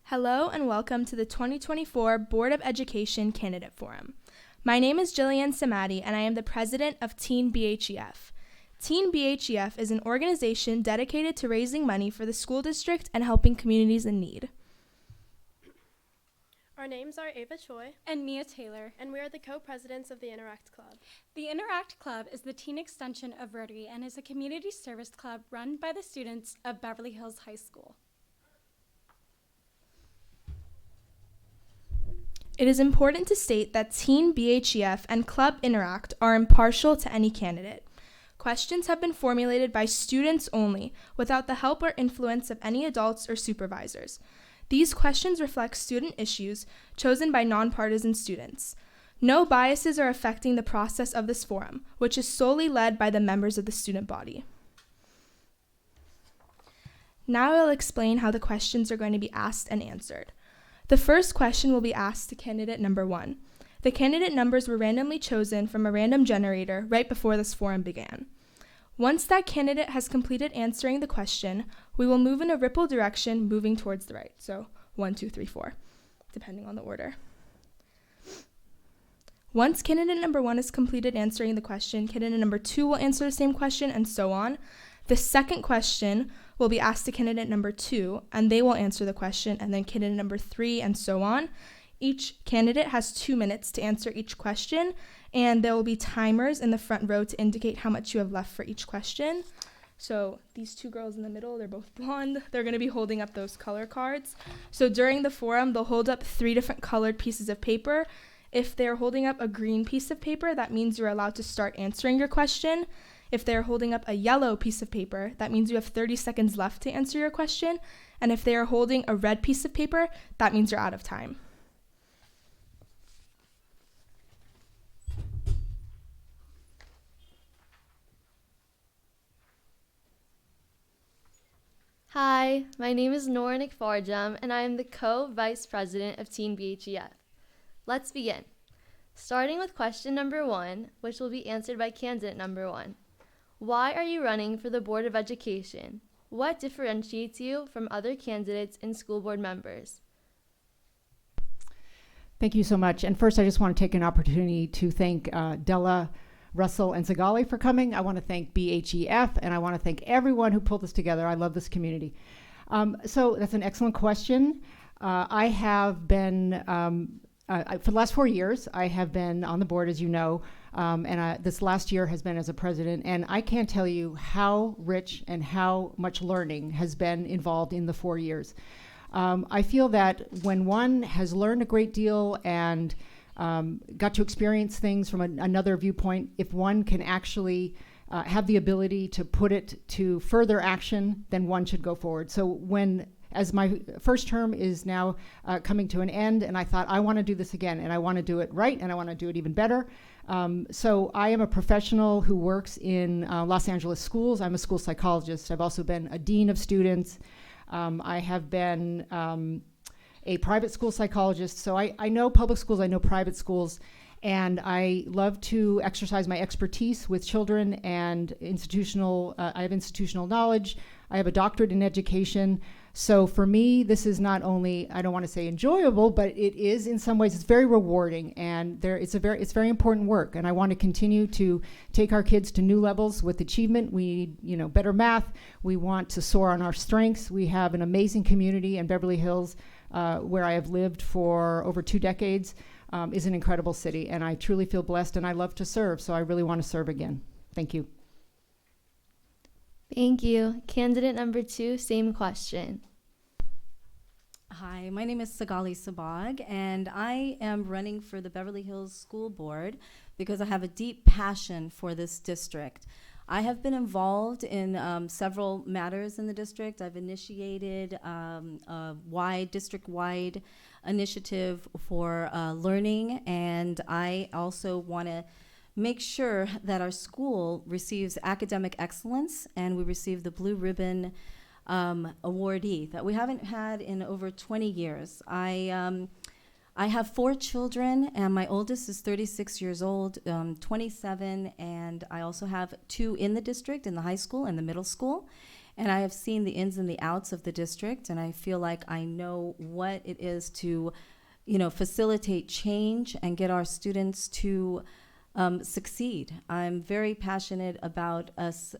Hello and welcome to the 2024 Board of Education Candidate Forum. My name is Jillian Samadi and I am the president of Teen BHEF. Teen BHEF is an organization dedicated to raising money for the school district and helping communities in need. Our names are Ava Choi and Mia Taylor, and we are the co-presidents of the Interact Club. The Interact Club is the teen extension of Rotary and is a community service club run by the students of Beverly Hills High School. It is important to state that Teen BHEF and Club Interact are impartial to any candidate. Questions have been formulated by students only, without the help or influence of any adults or supervisors. These questions reflect student issues chosen by nonpartisan students. No biases are affecting the process of this forum, which is solely led by the members of the student body. Now I'll explain how the questions are going to be asked and answered. The first question will be asked to candidate number 1. The candidate numbers were randomly chosen from a random generator right before this forum began. Once that candidate has completed answering the question, we will move in a ripple direction moving towards the right. So 1, 2, 3, 4, depending on the order. Once candidate number 1 has completed answering the question, candidate number 2 will answer the same question and so on. The second question will be asked to candidate number 2 and they will answer the question, and then candidate number 3 and so on. Each candidate has 2 minutes to answer each question, and there will be timers in the front row to indicate how much you have left for each question. So these 2 girls in the middle, they're both blonde. They're going to be holding up those color cards. So during the forum, they'll hold up 3 different colored pieces of paper. If they're holding up a green piece of paper, that means you're allowed to start answering your question. If they're holding up a yellow piece of paper, that means you have 30 seconds left to answer your question. And if they are holding a red piece of paper, that means you're out of time. Hi, my name is Nora Farjam, and I am the co-vice president of Teen BHEF. Let's begin. Starting with question number 1, which will be answered by candidate number 1. Why are you running for the Board of Education? What differentiates you from other candidates and school board members? Thank you so much. And first, I just want to take an opportunity to thank Della, Russell, and Zagali for coming. I want to thank BHEF, and I want to thank everyone who pulled this together. I love this community. So that's an excellent question. I have been, for the last 4 years, I have been on the board, as you know, and this last year has been as a president, and I can't tell you how rich and how much learning has been involved in the 4 years. I feel that when one has learned a great deal and got to experience things from another viewpoint, if one can actually have the ability to put it to further action, then one should go forward. So as my first term is now coming to an end, and I thought, I want to do this again, and I want to do it right, and I want to do it even better. So I am a professional who works in Los Angeles schools. I'm a school psychologist. I've also been a dean of students. I have been a private school psychologist. So I know public schools, I know private schools, and I love to exercise my expertise with children and I have institutional knowledge. I have a doctorate in education. So for me, this is not only, I don't want to say enjoyable, but it is in some ways, it's very rewarding, and it's very important work. And I want to continue to take our kids to new levels with achievement. We need, better math. We want to soar on our strengths. We have an amazing community in Beverly Hills, where I have lived for over 2 decades, is an incredible city. And I truly feel blessed, and I love to serve. So I really want to serve again. Thank you. Thank you. Candidate number 2, same question. Hi, my name is Sagali Sabag, and I am running for the Beverly Hills School Board because I have a deep passion for this district. I have been involved in several matters in the district. I've initiated a district-wide initiative for learning, and I also want to make sure that our school receives academic excellence, and we receive the Blue Ribbon awardee that we haven't had in over 20 years. I have 4 children, and my oldest is 36 years old, 27, and I also have 2 in the district, in the high school and the middle school. and I have seen the ins and the outs of the district, and I feel like I know what it is to, facilitate change and get our students to succeed. I'm very passionate about us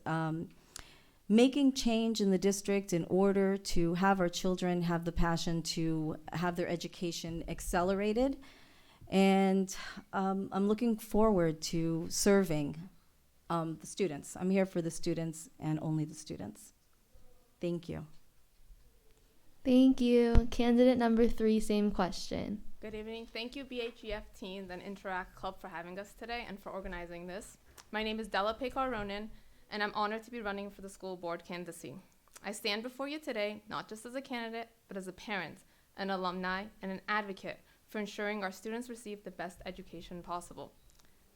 making change in the district in order to have our children have the passion to have their education accelerated. And I'm looking forward to serving the students. I'm here for the students and only the students. Thank you. Thank you. Candidate number 3, same question. Good evening. Thank you, BHEF Teens and Interact Club, for having us today and for organizing this. My name is Della Pekar-Ronan, and I'm honored to be running for the school board candidacy. I stand before you today not just as a candidate, but as a parent, an alumni, and an advocate for ensuring our students receive the best education possible.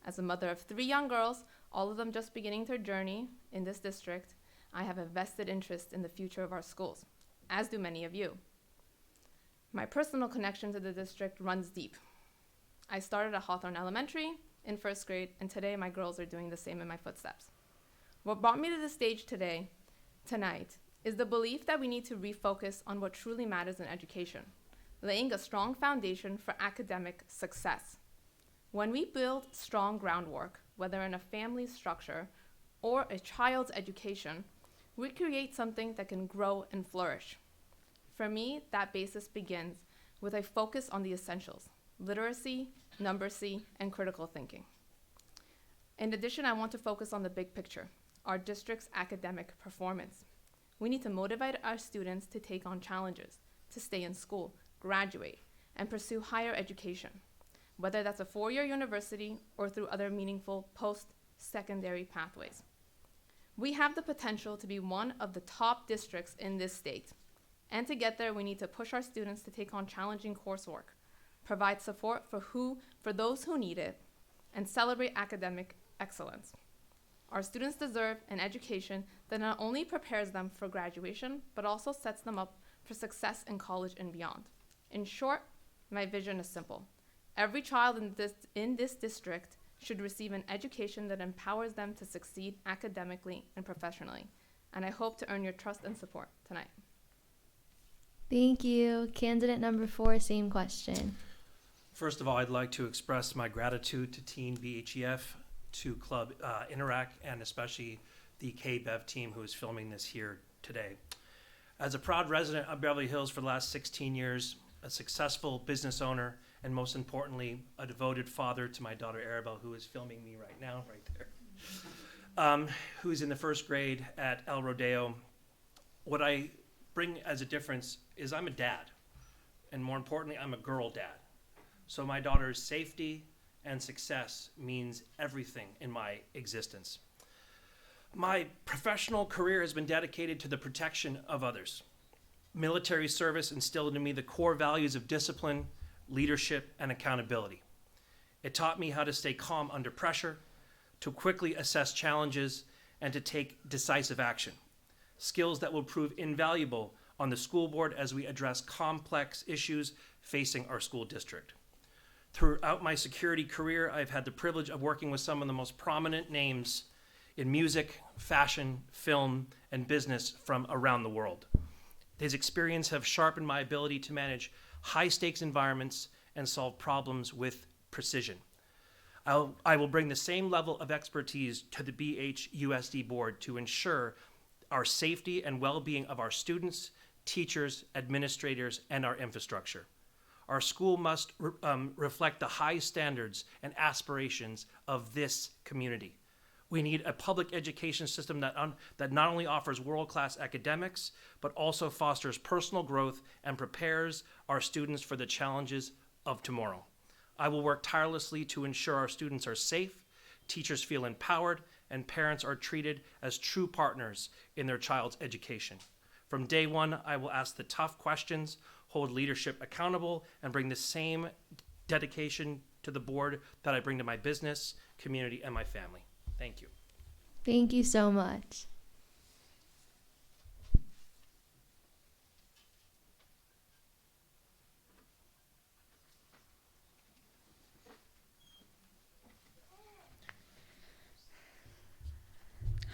As a mother of 3 young girls, all of them just beginning their journey in this district, I have a vested interest in the future of our schools, as do many of you. My personal connection to the district runs deep. I started at Hawthorne Elementary in 1st grade, and today my girls are doing the same in my footsteps. What brought me to the stage tonight, is the belief that we need to refocus on what truly matters in education, laying a strong foundation for academic success. When we build strong groundwork, whether in a family structure or a child's education, we create something that can grow and flourish. For me, that basis begins with a focus on the essentials: literacy, numeracy, and critical thinking. In addition, I want to focus on the big picture, our district's academic performance. We need to motivate our students to take on challenges, to stay in school, graduate, and pursue higher education, whether that's a 4-year university or through other meaningful post-secondary pathways. We have the potential to be one of the top districts in this state. And to get there, we need to push our students to take on challenging coursework, provide support for those who need it, and celebrate academic excellence. Our students deserve an education that not only prepares them for graduation, but also sets them up for success in college and beyond. In short, my vision is simple. Every child in this district should receive an education that empowers them to succeed academically and professionally. And I hope to earn your trust and support tonight. Thank you. Candidate number 4, same question. First of all, I'd like to express my gratitude to Teen BHEF, to Club Interact, and especially the KBEV team who is filming this here today. As a proud resident of Beverly Hills for the last 16 years, a successful business owner, and most importantly, a devoted father to my daughter Arabelle, who is filming me right now, right there, who's in the 1st grade at El Rodeo. What I bring as a difference is I'm a dad, and more importantly, I'm a girl dad. So my daughter's safety and success means everything in my existence. My professional career has been dedicated to the protection of others. Military service instilled in me the core values of discipline, leadership, and accountability. It taught me how to stay calm under pressure, to quickly assess challenges, and to take decisive action. Skills that will prove invaluable on the school board as we address complex issues facing our school district. Throughout my security career, I've had the privilege of working with some of the most prominent names in music, fashion, film, and business from around the world. His experience have sharpened my ability to manage high-stakes environments and solve problems with precision. I will bring the same level of expertise to the BHUSD board to ensure our safety and well-being of our students, teachers, administrators, and our infrastructure. Our school must reflect the high standards and aspirations of this community. We need a public education system that not only offers world-class academics, but also fosters personal growth and prepares our students for the challenges of tomorrow. I will work tirelessly to ensure our students are safe, teachers feel empowered, and parents are treated as true partners in their child's education. From day one, I will ask the tough questions, hold leadership accountable, and bring the same dedication to the board that I bring to my business, community, and my family. Thank you. Thank you so much.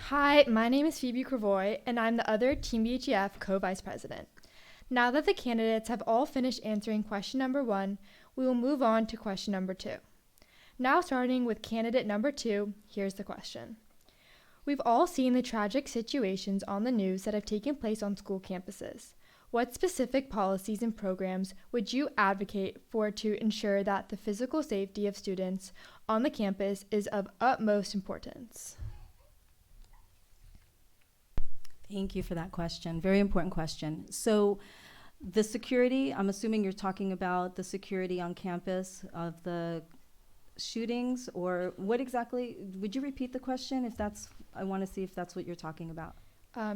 Hi, my name is Phoebe Cravoy, and I'm the other Team BHEF co-vice president. Now that the candidates have all finished answering question number 1, we will move on to question number 2. Now starting with candidate number 2, here's the question. We've all seen the tragic situations on the news that have taken place on school campuses. What specific policies and programs would you advocate for to ensure that the physical safety of students on the campus is of utmost importance? Thank you for that question. Very important question. So the security, I'm assuming you're talking about the security on campus of the shootings, or what exactly? Would you repeat the question if that's, I want to see if that's what you're talking about.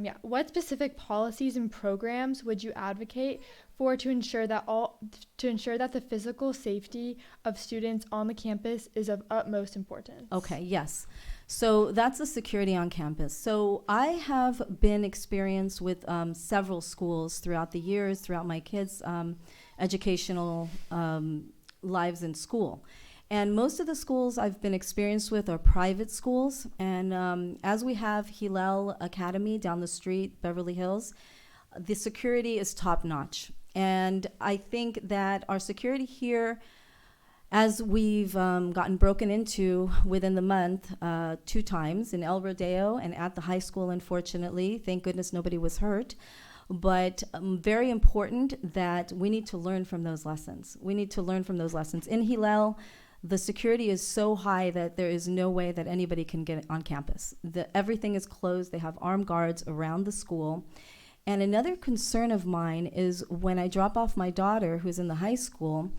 Yeah. What specific policies and programs would you advocate for to ensure that the physical safety of students on the campus is of utmost importance? Okay, yes. So that's the security on campus. So I have been experienced with several schools throughout the years, throughout my kids' educational lives in school. And most of the schools I've been experienced with are private schools. And as we have Hillel Academy down the street, Beverly Hills, the security is top notch. And I think that our security here, as we've gotten broken into within the month 2 times in El Rodeo and at the high school, unfortunately, thank goodness nobody was hurt. But very important that we need to learn from those lessons. We need to learn from those lessons. In Hillel, the security is so high that there is no way that anybody can get on campus. Everything is closed. They have armed guards around the school. And another concern of mine is when I drop off my daughter, who's in the high school,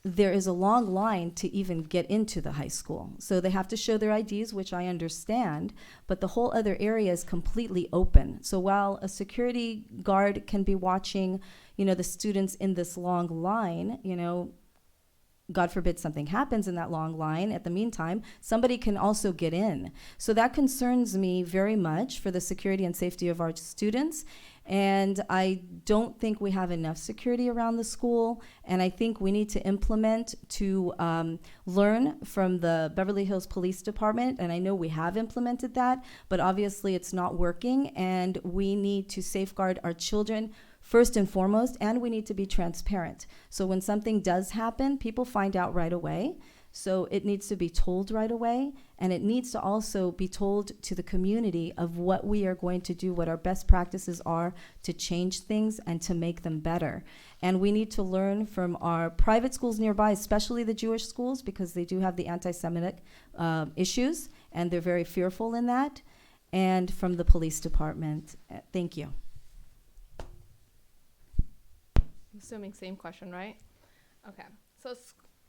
there is a long line to even get into the high school. So they have to show their IDs, which I understand, but the whole other area is completely open. So while a security guard can be watching, the students in this long line, God forbid something happens in that long line. At the meantime, somebody can also get in. So that concerns me very much for the security and safety of our students. And I don't think we have enough security around the school. And I think we need to implement to learn from the Beverly Hills Police Department. And I know we have implemented that, but obviously it's not working. And we need to safeguard our children first and foremost, and we need to be transparent. So when something does happen, people find out right away. So it needs to be told right away, and it needs to also be told to the community of what we are going to do, what our best practices are to change things and to make them better. And we need to learn from our private schools nearby, especially the Jewish schools, because they do have the anti-Semitic issues, and they're very fearful in that, and from the police department. Thank you. Assuming same question, right? Okay. So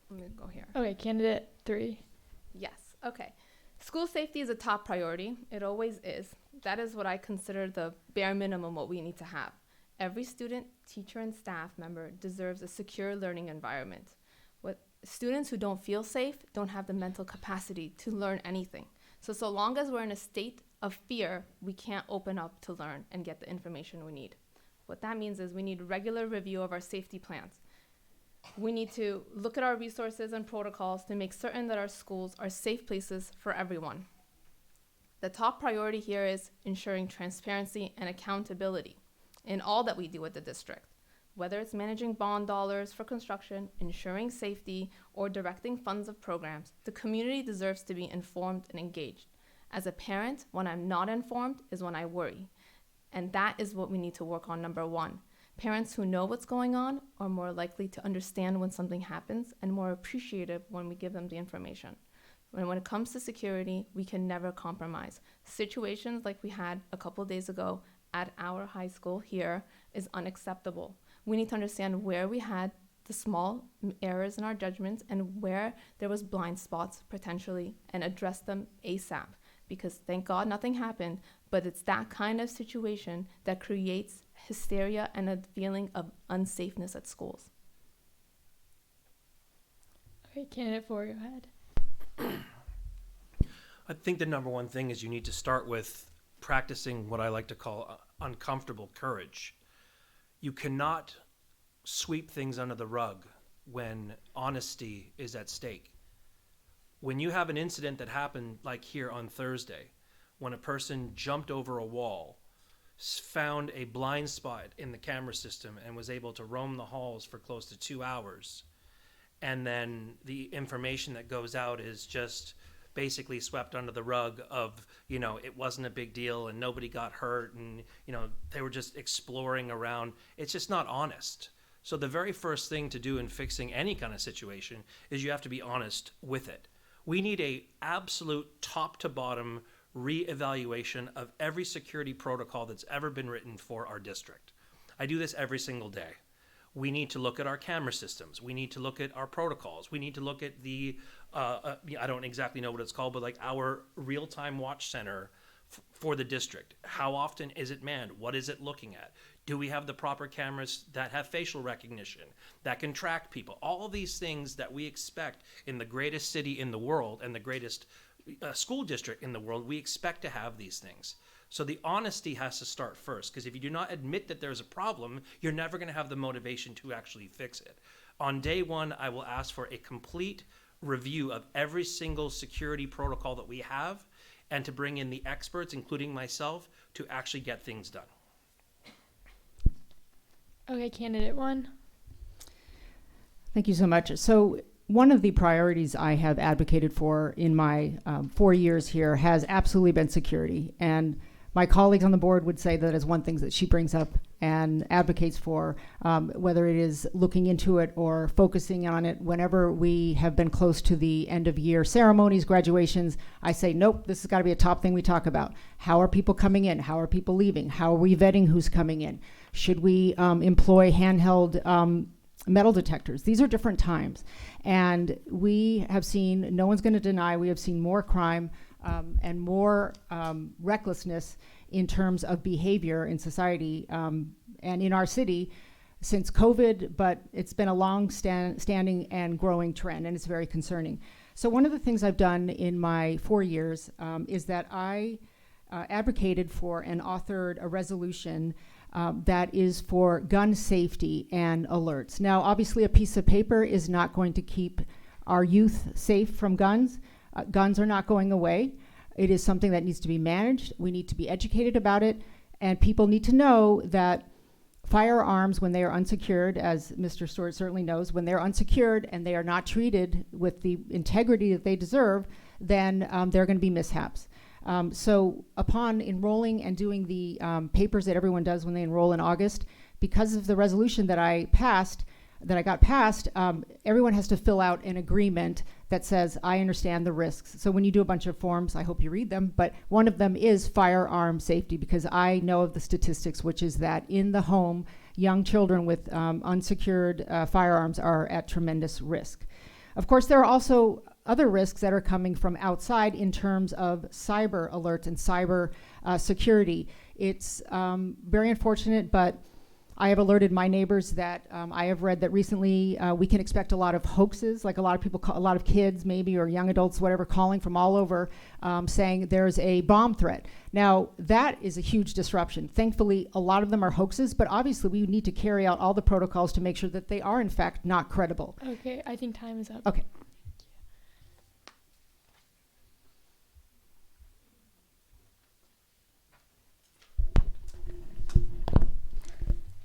let me go here. Okay, candidate 3. Yes. Okay. School safety is a top priority. It always is. That is what I consider the bare minimum what we need to have. Every student, teacher, and staff member deserves a secure learning environment. What students who don't feel safe don't have the mental capacity to learn anything. So long as we're in a state of fear, we can't open up to learn and get the information we need. What that means is we need regular review of our safety plans. We need to look at our resources and protocols to make certain that our schools are safe places for everyone. The top priority here is ensuring transparency and accountability in all that we do at the district. Whether it's managing bond dollars for construction, ensuring safety, or directing funds of programs, the community deserves to be informed and engaged. As a parent, when I'm not informed is when I worry. And that is what we need to work on, number 1. Parents who know what's going on are more likely to understand when something happens and more appreciative when we give them the information. When it comes to security, we can never compromise. Situations like we had a couple days ago at our high school here is unacceptable. We need to understand where we had the small errors in our judgments and where there was blind spots potentially and address them ASAP. Because thank God nothing happened, but it's that kind of situation that creates hysteria and a feeling of unsafeness at schools. Okay, candidate 4, go ahead. I think the number one thing is you need to start with practicing what I like to call uncomfortable courage. You cannot sweep things under the rug when honesty is at stake. When you have an incident that happened like here on Thursday, when a person jumped over a wall, found a blind spot in the camera system, and was able to roam the halls for close to 2 hours, and then the information that goes out is just basically swept under the rug of, it wasn't a big deal and nobody got hurt, and, they were just exploring around. It's just not honest. So the very first thing to do in fixing any kind of situation is you have to be honest with it. We need a absolute top to bottom reevaluation of every security protocol that's ever been written for our district. I do this every single day. We need to look at our camera systems. We need to look at our protocols. We need to look at the, I don't exactly know what it's called, but like our real-time watch center for the district. How often is it manned? What is it looking at? Do we have the proper cameras that have facial recognition, that can track people? All these things that we expect in the greatest city in the world and the greatest school district in the world, we expect to have these things. So the honesty has to start first, because if you do not admit that there's a problem, you're never going to have the motivation to actually fix it. On day one, I will ask for a complete review of every single security protocol that we have, and to bring in the experts, including myself, to actually get things done. Okay, candidate one. Thank you so much. So one of the priorities I have advocated for in my 4 years here has absolutely been security. And my colleagues on the board would say that is one thing that she brings up and advocates for, whether it is looking into it or focusing on it. Whenever we have been close to the end of year ceremonies, graduations, I say, nope, this has got to be a top thing we talk about. How are people coming in? How are people leaving? How are we vetting who's coming in? Should we employ handheld metal detectors? These are different times. And we have seen, no one's going to deny, we have seen more crime and more recklessness in terms of behavior in society and in our city since COVID, but it's been a long standing and growing trend, and it's very concerning. So one of the things I've done in my 4 years is that I advocated for and authored a resolution that is for gun safety and alerts. Now, obviously, a piece of paper is not going to keep our youth safe from guns. Guns are not going away. It is something that needs to be managed. We need to be educated about it, and people need to know that firearms, when they are unsecured, as Mr. Stewart certainly knows, when they're unsecured and they are not treated with the integrity that they deserve, then there are going to be mishaps. So upon enrolling and doing the papers that everyone does when they enroll in August, because of the resolution that I got passed, everyone has to fill out an agreement that says, I understand the risks. So when you do a bunch of forms, I hope you read them, but one of them is firearm safety, because I know of the statistics, which is that in the home, young children with unsecured firearms are at tremendous risk. Of course, there are also other risks that are coming from outside in terms of cyber alerts and cyber security. It's very unfortunate, but I have alerted my neighbors that I have read that recently we can expect a lot of hoaxes, like a lot of people, a lot of kids maybe, or young adults, whatever, calling from all over saying there's a bomb threat. Now, that is a huge disruption. Thankfully, a lot of them are hoaxes, but obviously we need to carry out all the protocols to make sure that they are in fact not credible. Okay, I think time is up. Okay.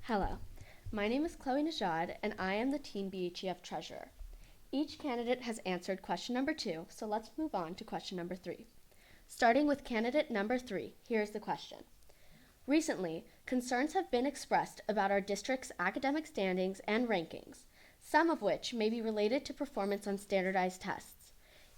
Hello, my name is Chloe Najad, and I am the Teen BHEF Treasurer. Each candidate has answered question number 2, so let's move on to question number 3. Starting with candidate number 3, here's the question. Recently, concerns have been expressed about our district's academic standings and rankings, some of which may be related to performance on standardized tests.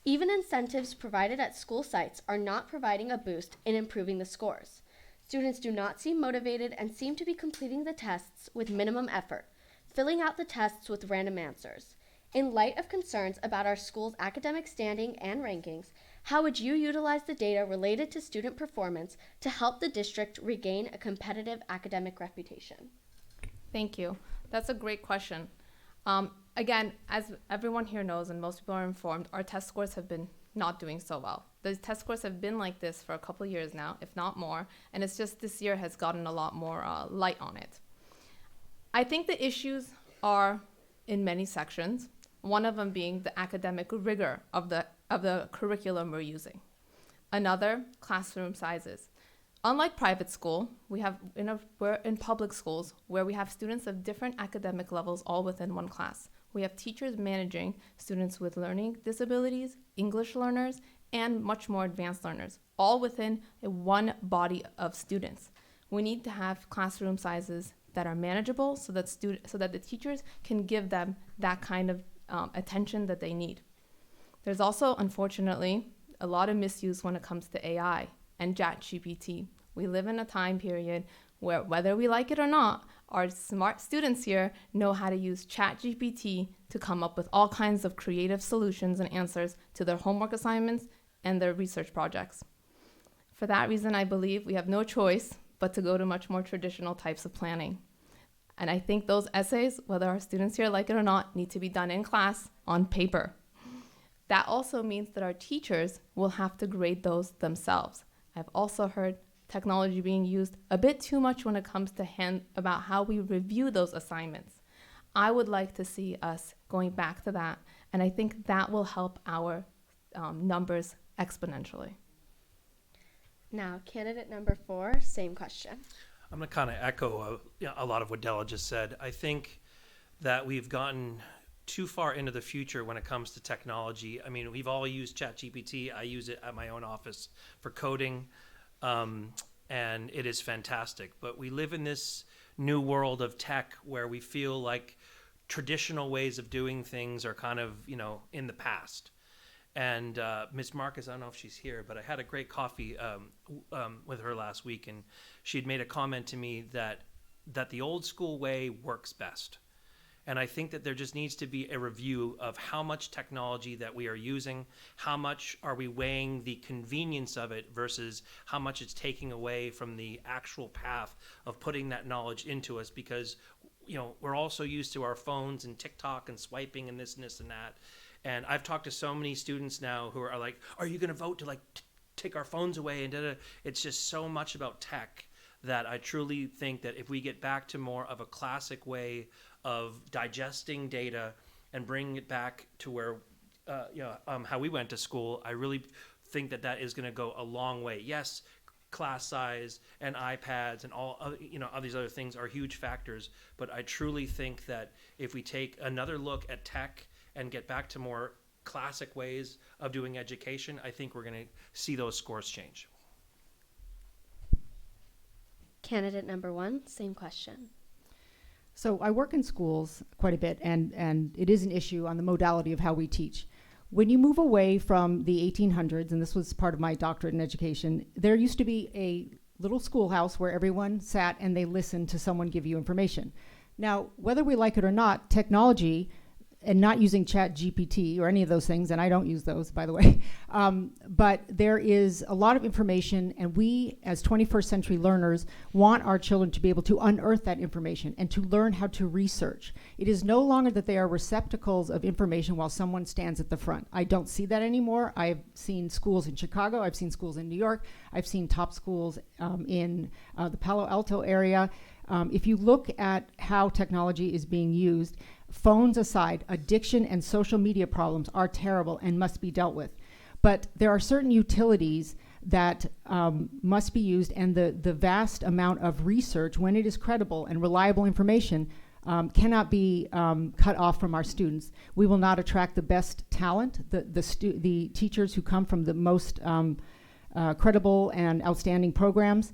Even incentives provided at school sites are not providing a boost in improving the scores. Students do not seem motivated and seem to be completing the tests with minimum effort, filling out the tests with random answers. In light of concerns about our school's academic standing and rankings, how would you utilize the data related to student performance to help the district regain a competitive academic reputation? Thank you. That's a great question. Again, as everyone here knows and most people are informed, our test scores have been not doing so well. The test scores have been like this for a couple of years now, if not more, and it's just this year has gotten a lot more light on it. I think the issues are in many sections, one of them being the academic rigor of the curriculum we're using. Another, classroom sizes. Unlike private school, we're in public schools where we have students of different academic levels all within one class. We have teachers managing students with learning disabilities, English learners, and much more advanced learners, all within one body of students. We need to have classroom sizes that are manageable so that the teachers can give them that kind of attention that they need. There's also, unfortunately, a lot of misuse when it comes to AI and ChatGPT. We live in a time period where, whether we like it or not, our smart students here know how to use ChatGPT to come up with all kinds of creative solutions and answers to their homework assignments and their research projects. For that reason, I believe we have no choice but to go to much more traditional types of planning. And I think those essays, whether our students here like it or not, need to be done in class on paper. That also means that our teachers will have to grade those themselves. I've also heard technology being used a bit too much when it comes to about how we review those assignments. I would like to see us going back to that, and I think that will help our numbers exponentially. Now, candidate number 4, same question. I'm going to kind of echo a lot of what Della just said. I think that we've gotten too far into the future when it comes to technology. I mean, we've all used ChatGPT. I use it at my own office for coding, and it is fantastic. But we live in this new world of tech where we feel like traditional ways of doing things are kind of, in the past. And Ms. Marcus, I don't know if she's here, but I had a great coffee with her last week, and she had made a comment to me that the old school way works best. And I think that there just needs to be a review of how much technology that we are using, how much are we weighing the convenience of it versus how much it's taking away from the actual path of putting that knowledge into us, because we're also used to our phones and TikTok and swiping and this and that. And I've talked to so many students now who are like, are you going to vote to take our phones away? And it's just so much about tech that I truly think that if we get back to more of a classic way of digesting data and bringing it back to where, how we went to school, I really think that is going to go a long way. Yes, class size and iPads and all these other things are huge factors, but I truly think that if we take another look at tech and get back to more classic ways of doing education, I think we're going to see those scores change. Candidate number 1, same question. So I work in schools quite a bit, and it is an issue on the modality of how we teach. When you move away from the 1800s, and this was part of my doctorate in education, there used to be a little schoolhouse where everyone sat and they listened to someone give you information. Now, whether we like it or not, technology, and not using ChatGPT or any of those things, and I don't use those, by the way, but there is a lot of information, and we, as 21st century learners, want our children to be able to unearth that information and to learn how to research. It is no longer that they are receptacles of information while someone stands at the front. I don't see that anymore. I've seen schools in Chicago. I've seen schools in New York. I've seen top schools in the Palo Alto area. If you look at how technology is being used, phones aside, addiction and social media problems are terrible and must be dealt with. But there are certain utilities that must be used, and the vast amount of research, when it is credible and reliable information, cannot be cut off from our students. We will not attract the best talent, the teachers who come from the most credible and outstanding programs.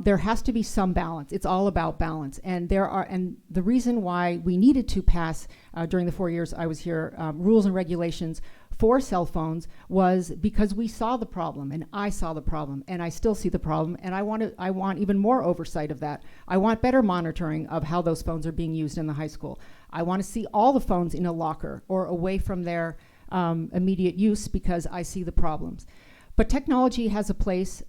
There has to be some balance. It's all about balance. And the reason why we needed to pass during the 4 years I was here rules and regulations for cell phones was because we saw the problem, and I saw the problem, and I still see the problem, and I want even more oversight of that. I want better monitoring of how those phones are being used in the high school. I want to see all the phones in a locker or away from their immediate use because I see the problems. But technology has a place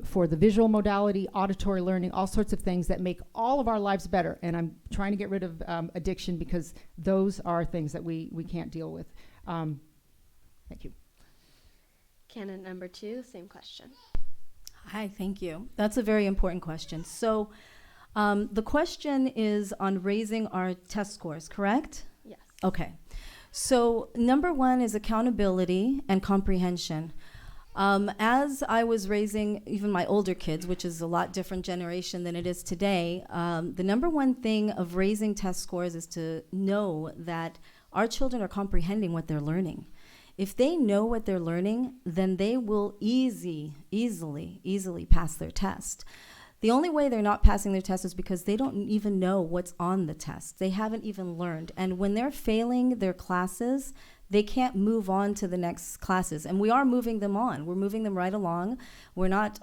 for the visual modality, auditory learning, all sorts of things that make all of our lives better. And I'm trying to get rid of addiction because those are things that we can't deal with. Thank you. Candidate number 2, same question. Hi, thank you. That's a very important question. So the question is on raising our test scores, correct? Yes. Okay. So number 1 is accountability and comprehension. As I was raising even my older kids, which is a lot different generation than it is today, the number one thing of raising test scores is to know that our children are comprehending what they're learning. If they know what they're learning, then they will easily pass their test. The only way they're not passing their test is because they don't even know what's on the test. They haven't even learned. And when they're failing their classes, they can't move on to the next classes. And we are moving them on. We're moving them right along. We're not,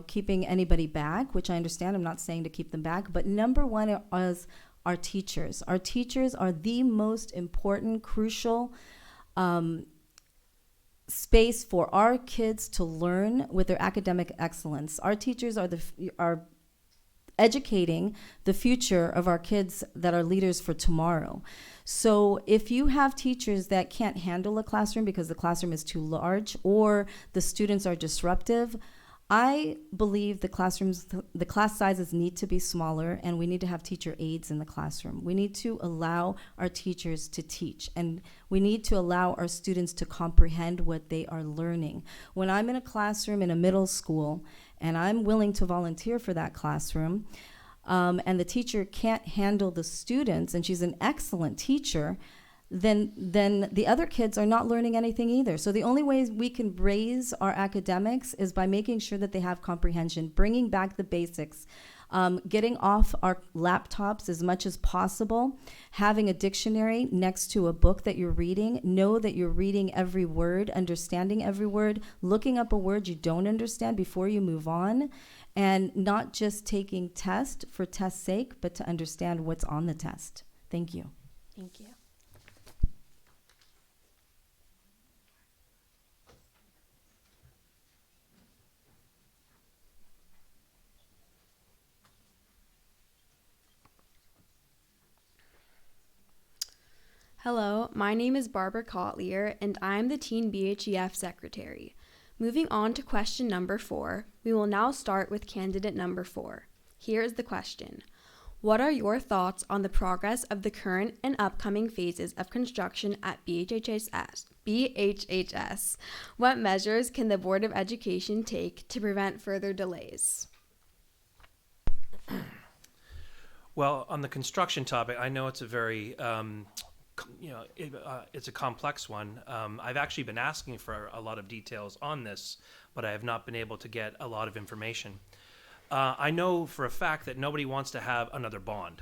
keeping anybody back, which I understand. I'm not saying to keep them back. But number one is our teachers. Our teachers are the most important, crucial space for our kids to learn with their academic excellence. Our teachers are educating the future of our kids that are leaders for tomorrow. So if you have teachers that can't handle a classroom because the classroom is too large or the students are disruptive, I believe the class sizes need to be smaller, and we need to have teacher aides in the classroom. We need to allow our teachers to teach, and we need to allow our students to comprehend what they are learning. When I'm in a classroom in a middle school, and I'm willing to volunteer for that classroom, and the teacher can't handle the students, and she's an excellent teacher, then the other kids are not learning anything either. So the only way we can raise our academics is by making sure that they have comprehension, bringing back the basics, getting off our laptops as much as possible, having a dictionary next to a book that you're reading, know that you're reading every word, understanding every word, looking up a word you don't understand before you move on, and not just taking test for test's sake, but to understand what's on the test. Thank you. Thank you. Hello, my name is Barbara Kotlier, and I am the Teen BHEF Secretary. Moving on to question number 4, we will now start with candidate number 4. Here is the question. What are your thoughts on the progress of the current and upcoming phases of construction at BHHS? What measures can the Board of Education take to prevent further delays? Well, on the construction topic, I know it's a very it's a complex one. I've actually been asking for a lot of details on this, but I have not been able to get a lot of information. I know for a fact that nobody wants to have another bond.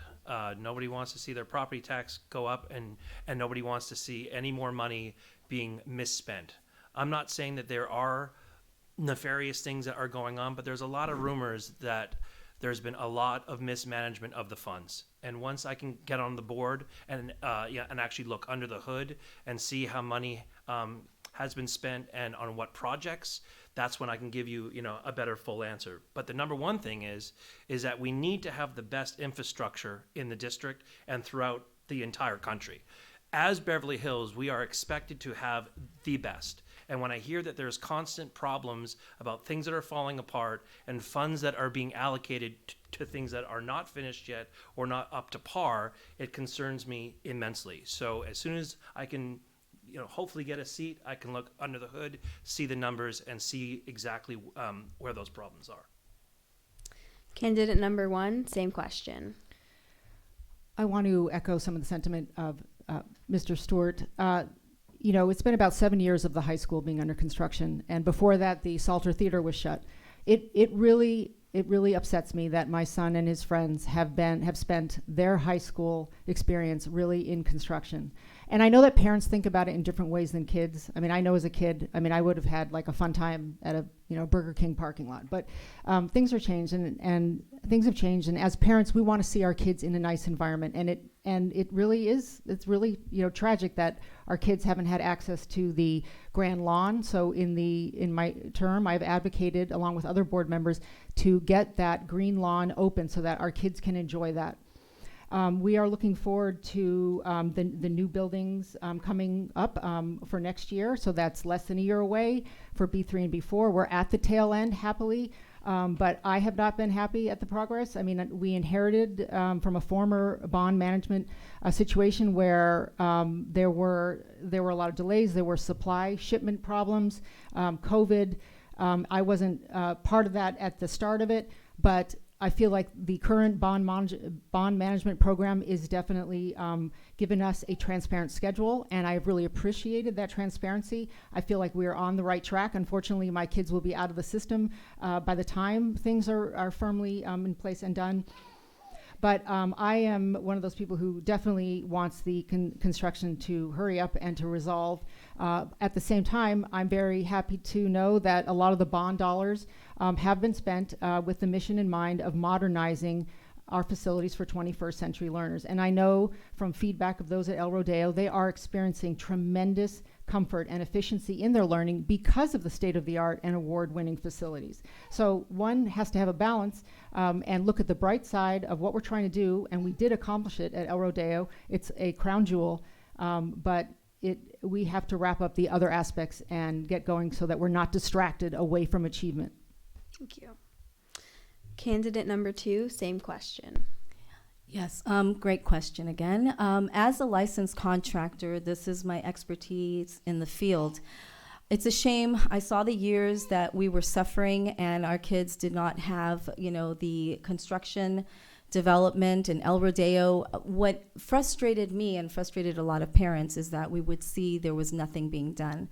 Nobody wants to see their property tax go up, and nobody wants to see any more money being misspent. I'm not saying that there are nefarious things that are going on, but there's a lot of rumors that there's been a lot of mismanagement of the funds. And once I can get on the board and actually look under the hood and see how money has been spent and on what projects, that's when I can give you, a better full answer. But the number one thing is that we need to have the best infrastructure in the district and throughout the entire country. As Beverly Hills, we are expected to have the best. And when I hear that there's constant problems about things that are falling apart and funds that are being allocated to things that are not finished yet or not up to par, it concerns me immensely. So as soon as I can, hopefully get a seat, I can look under the hood, see the numbers, and see exactly where those problems are. Candidate number 1, same question. I want to echo some of the sentiment of Mr. Stewart. It's been about 7 years of the high school being under construction, and before that, the Salter Theater was shut. It really upsets me that my son and his friends have spent their high school experience really in construction. And I know that parents think about it in different ways than kids. I mean, I know as a kid, I would have had like a fun time at a Burger King parking lot. But things are changed, and things have changed. And as parents, we want to see our kids in a nice environment. And it's really tragic that our kids haven't had access to the grand lawn. So in my term, I've advocated along with other board members to get that green lawn open so that our kids can enjoy that. We are looking forward to the new buildings coming up for next year. So that's less than a year away for B3 and B4. We're at the tail end, happily, But I have not been happy at the progress. I mean, we inherited from a former bond management situation where there were a lot of delays. There were supply shipment problems, COVID. I wasn't part of that at the start of it, but I feel like the current bond management program is definitely given us a transparent schedule, and I've really appreciated that transparency. I feel like we are on the right track. Unfortunately, my kids will be out of the system by the time things are firmly in place and done. But I am one of those people who definitely wants the construction to hurry up and to resolve. At the same time, I'm very happy to know that a lot of the bond dollars have been spent with the mission in mind of modernizing our facilities for 21st century learners. And I know from feedback of those at El Rodeo, they are experiencing tremendous comfort and efficiency in their learning because of the state-of-the-art and award-winning facilities. So one has to have a balance and look at the bright side of what we're trying to do, and we did accomplish it at El Rodeo. It's a crown jewel, but we have to wrap up the other aspects and get going so that we're not distracted away from achievement. Thank you. Candidate number 2, same question. Yes, great question again. As a licensed contractor, this is my expertise in the field. It's a shame. I saw the years that we were suffering and our kids did not have, the construction development in El Rodeo. What frustrated me and frustrated a lot of parents is that we would see there was nothing being done.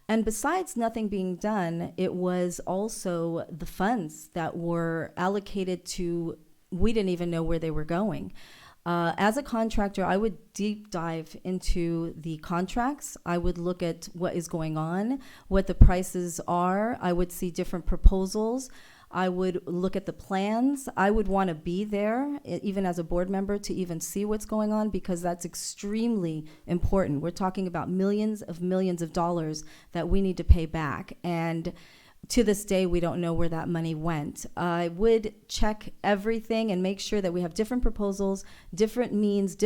And besides nothing being done, it was also the funds that were allocated to, we didn't even know where they were going. As a contractor, I would deep dive into the contracts. I would look at what is going on, what the prices are. I would see different proposals. I would look at the plans. I would want to be there, even as a board member, to even see what's going on, because that's extremely important. We're talking about millions of dollars that we need to pay back. And to this day, we don't know where that money went. I would check everything and make sure that we have different proposals, different means,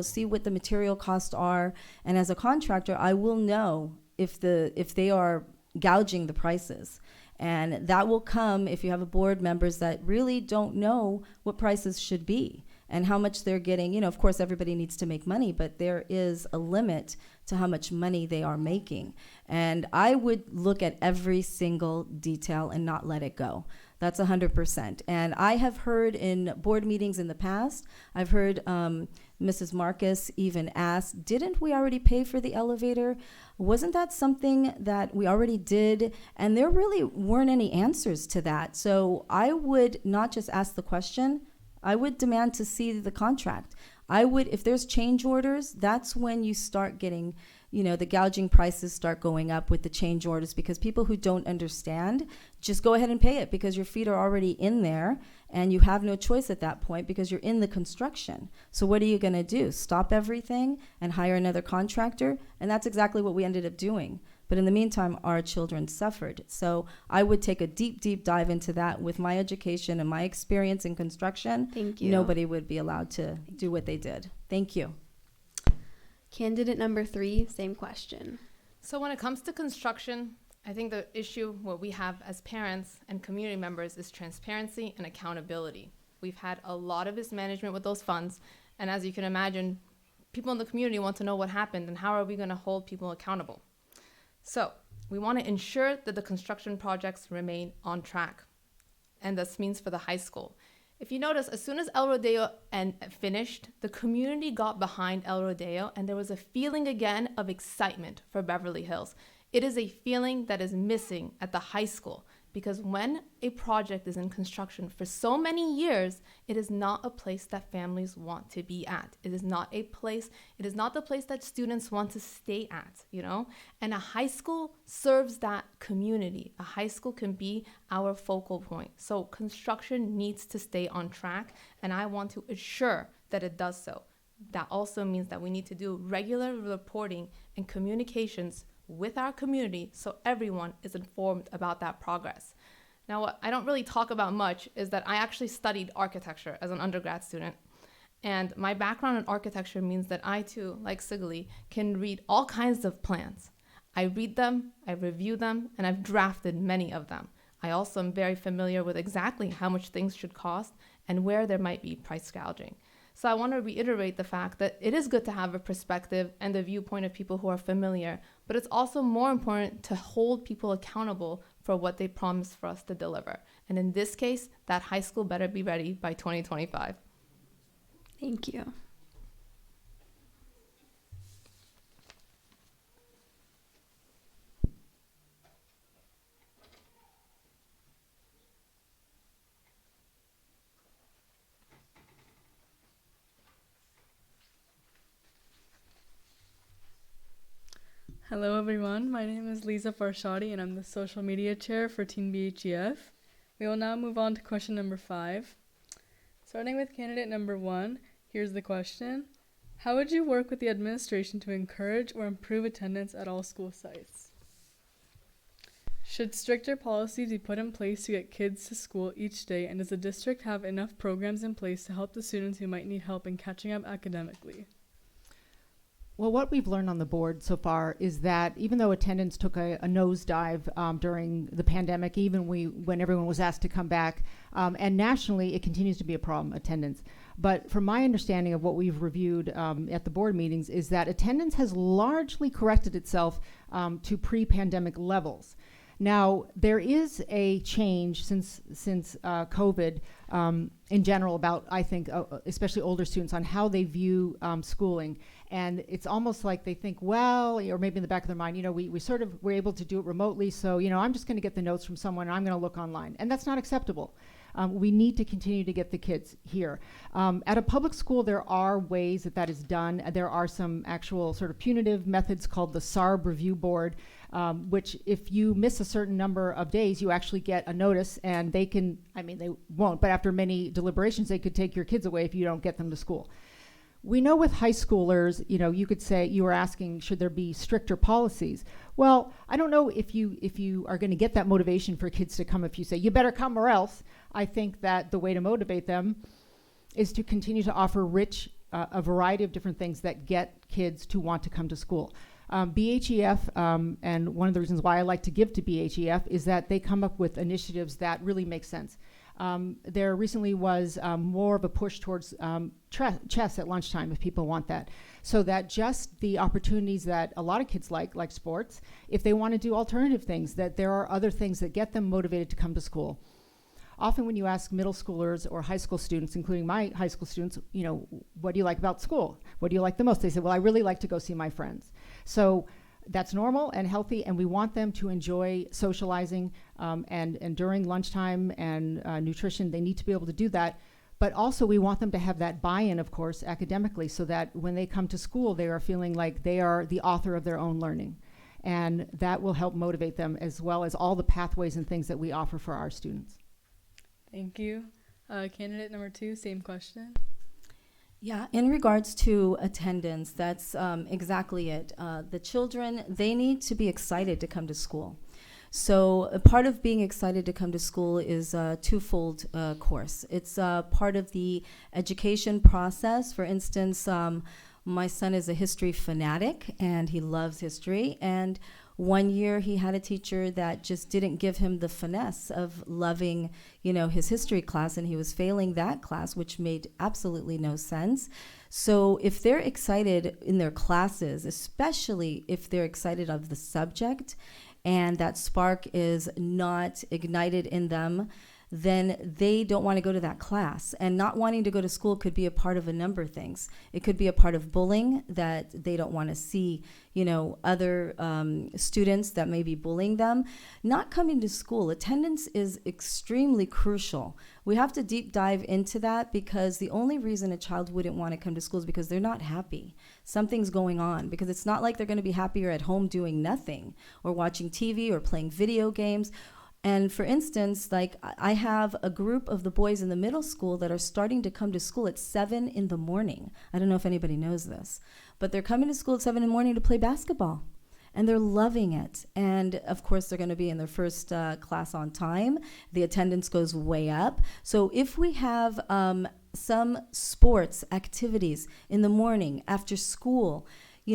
see what the material costs are. And as a contractor, I will know if they are gouging the prices. And that will come if you have a board members that really don't know what prices should be and how much they're getting. Of course, everybody needs to make money, but there is a limit to how much money they are making. And I would look at every single detail and not let it go. That's 100%. And I have heard in board meetings in the past, I've heard Mrs. Marcus even ask, didn't we already pay for the elevator? Wasn't that something that we already did? And there really weren't any answers to that. So I would not just ask the question, I would demand to see the contract. If there's change orders, that's when you start getting, the gouging prices start going up with the change orders, because people who don't understand just go ahead and pay it because your feet are already in there and you have no choice at that point because you're in the construction. So what are you going to do? Stop everything and hire another contractor? And that's exactly what we ended up doing. But in the meantime, our children suffered. So I would take a deep, deep dive into that with my education and my experience in construction. Thank you. Nobody would be allowed to do what they did. Thank you. Candidate number 3, same question. So when it comes to construction, I think the issue what we have as parents and community members is transparency and accountability. We've had a lot of mismanagement with those funds, and as you can imagine, people in the community want to know what happened and how are we going to hold people accountable. So we want to ensure that the construction projects remain on track, and this means for the high school. If you notice, as soon as El Rodeo finished, the community got behind El Rodeo, and there was a feeling again of excitement for Beverly Hills. It is a feeling that is missing at the high school, because when a project is in construction for so many years, it is not a place that families want to be at. It is not the place that students want to stay at, And a high school serves that community. A high school can be our focal point. So construction needs to stay on track, and I want to assure that it does so. That also means that we need to do regular reporting and communications with our community so everyone is informed about that progress. Now, what I don't really talk about much is that I actually studied architecture as an undergrad student. And my background in architecture means that I too, like Sigali, can read all kinds of plans. I read them, I review them, and I've drafted many of them. I also am very familiar with exactly how much things should cost and where there might be price gouging. So I want to reiterate the fact that it is good to have a perspective and the viewpoint of people who are familiar, but it's also more important to hold people accountable for what they promise for us to deliver. And in this case, that high school better be ready by 2025. Thank you. Hello everyone, my name is Lisa Farshadi and I'm the social media chair for Teen BHEF. We will now move on to question number 5. Starting with candidate number 1, here's the question. How would you work with the administration to encourage or improve attendance at all school sites? Should stricter policies be put in place to get kids to school each day, and does the district have enough programs in place to help the students who might need help in catching up academically? Well, what we've learned on the board so far is that even though attendance took a nosedive during the pandemic, even when everyone was asked to come back, and nationally it continues to be a problem, attendance. But from my understanding of what we've reviewed at the board meetings is that attendance has largely corrected itself to pre-pandemic levels. Now, there is a change since COVID in general about, I think, especially older students, on how they view schooling. And it's almost like they think, well, or maybe in the back of their mind, we sort of were able to do it remotely, so, I'm just going to get the notes from someone and I'm going to look online. And that's not acceptable. We need to continue to get the kids here. At a public school, there are ways that is done. There are some actual sort of punitive methods called the SARB review board, which if you miss a certain number of days, you actually get a notice, and they won't, but after many deliberations, they could take your kids away if you don't get them to school. We know with high schoolers, you could say, you were asking, should there be stricter policies? Well, I don't know if you are going to get that motivation for kids to come if you say, you better come or else. I think that the way to motivate them is to continue to offer a variety of different things that get kids to want to come to school. BHEF, and one of the reasons why I like to give to BHEF is that they come up with initiatives that really make sense. There recently was more of a push towards chess at lunchtime, if people want that. So that just the opportunities that a lot of kids like sports, if they want to do alternative things, that there are other things that get them motivated to come to school. Often when you ask middle schoolers or high school students, including my high school students, what do you like about school? What do you like the most? They say, well, I really like to go see my friends. So that's normal and healthy, and we want them to enjoy socializing, and during lunchtime and nutrition, they need to be able to do that. But also we want them to have that buy-in, of course, academically, so that when they come to school, they are feeling like they are the author of their own learning. And that will help motivate them, as well as all the pathways and things that we offer for our students. Thank you. Candidate number 2, same question. Yeah, in regards to attendance, that's exactly it. The children, they need to be excited to come to school. So a part of being excited to come to school is a twofold course. It's part of the education process. For instance, my son is a history fanatic, and he loves history. And one year he had a teacher that just didn't give him the finesse of loving, his history class, and he was failing that class, which made absolutely no sense. So if they're excited in their classes, especially if they're excited of the subject, and that spark is not ignited in them, then they don't want to go to that class. And not wanting to go to school could be a part of a number of things. It could be a part of bullying, that they don't want to see, other students that may be bullying them. Not coming to school, attendance is extremely crucial. We have to deep dive into that, because the only reason a child wouldn't want to come to school is because they're not happy. Something's going on, because it's not like they're going to be happier at home doing nothing, or watching TV or playing video games. And for instance, like I have a group of the boys in the middle school that are starting to come to school at 7 in the morning. I don't know if anybody knows this, but they're coming to school at 7 in the morning to play basketball, and they're loving it. And of course, they're going to be in their first class on time. The attendance goes way up. So if we have some sports activities in the morning after school,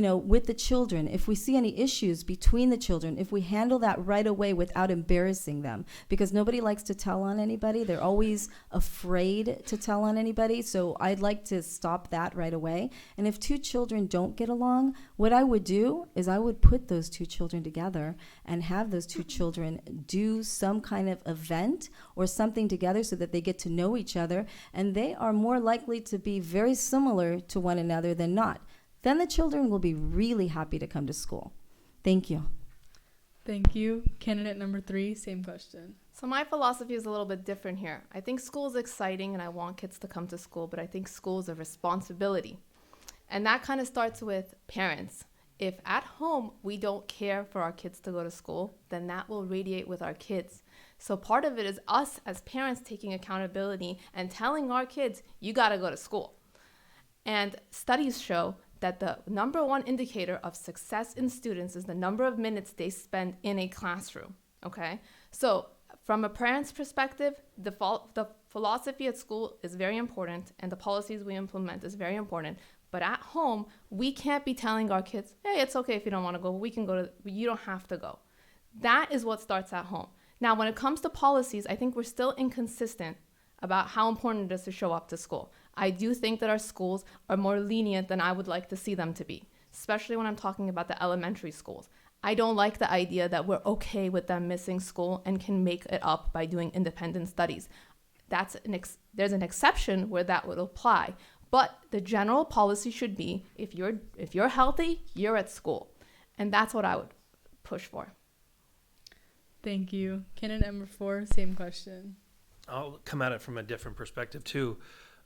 with the children, if we see any issues between the children, if we handle that right away without embarrassing them, because nobody likes to tell on anybody. They're always afraid to tell on anybody. So I'd like to stop that right away. And if two children don't get along, what I would do is I would put those two children together and have those two children do some kind of event or something together so that they get to know each other, and they are more likely to be very similar to one another than not. Then the children will be really happy to come to school. Thank you. Thank you. Candidate number 3, same question. So my philosophy is a little bit different here. I think school is exciting and I want kids to come to school, but I think school is a responsibility. And that kind of starts with parents. If at home we don't care for our kids to go to school, then that will radiate with our kids. So part of it is us as parents taking accountability and telling our kids, you got to go to school. And studies show that the number one indicator of success in students is the number of minutes they spend in a classroom, okay? So from a parent's perspective, the philosophy at school is very important and the policies we implement is very important. But at home, we can't be telling our kids, hey, it's okay if you don't want to go, we can go you don't have to go. That is what starts at home. Now, when it comes to policies, I think we're still inconsistent about how important it is to show up to school. I do think that our schools are more lenient than I would like to see them to be, especially when I'm talking about the elementary schools. I don't like the idea that we're okay with them missing school and can make it up by doing independent studies. There's an exception where that would apply, but the general policy should be if you're healthy, you're at school, and that's what I would push for. Thank you. Candidate number 4, same question. I'll come at it from a different perspective too.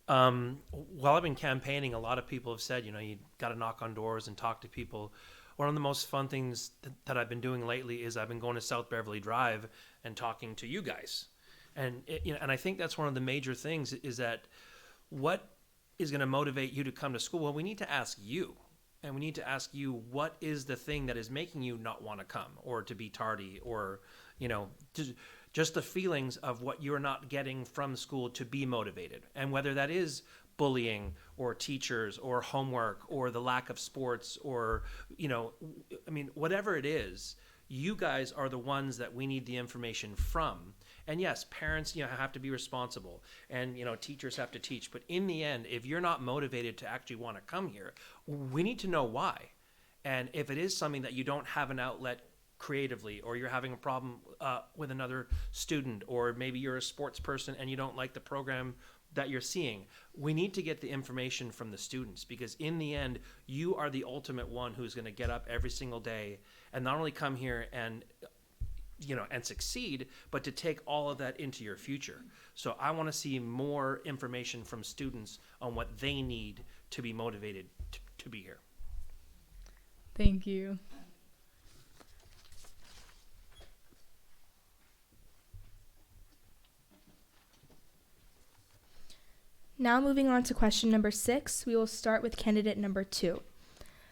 While I've been campaigning, a lot of people have said, you got to knock on doors and talk to people. One of the most fun things that I've been doing lately is I've been going to South Beverly Drive and talking to you guys. And and I think that's one of the major things is that what is going to motivate you to come to school? Well, we need to ask you. And we need to ask you, what is the thing that is making you not want to come or to be tardy or, just the feelings of what you're not getting from school to be motivated. And whether that is bullying or teachers or homework or the lack of sports or, whatever it is, you guys are the ones that we need the information from. And yes, parents, have to be responsible and, teachers have to teach. But in the end, if you're not motivated to actually want to come here, we need to know why. And if it is something that you don't have an outlet creatively, or you're having a problem with another student, or maybe you're a sports person and you don't like the program that you're seeing, we need to get the information from the students, because in the end, you are the ultimate one who's going to get up every single day and not only come here and and succeed, but to take all of that into your future. So I want to see more information from students on what they need to be motivated to be here. Thank you. Now moving on to question number 6, we will start with candidate number 2.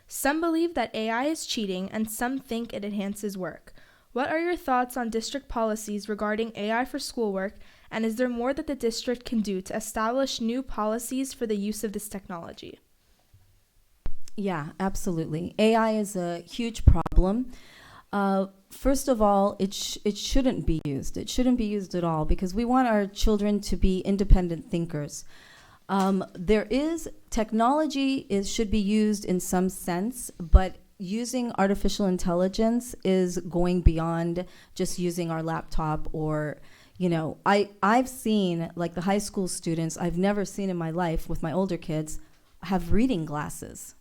Some believe that AI is cheating and some think it enhances work. What are your thoughts on district policies regarding AI for schoolwork, and is there more that the district can do to establish new policies for the use of this technology? Yeah, absolutely. AI is a huge problem. First of all, it shouldn't be used. It shouldn't be used at all, because we want our children to be independent thinkers. Technology should be used in some sense, but using artificial intelligence is going beyond just using our laptop or, I've seen, like, the high school students I've never seen in my life with my older kids have reading glasses.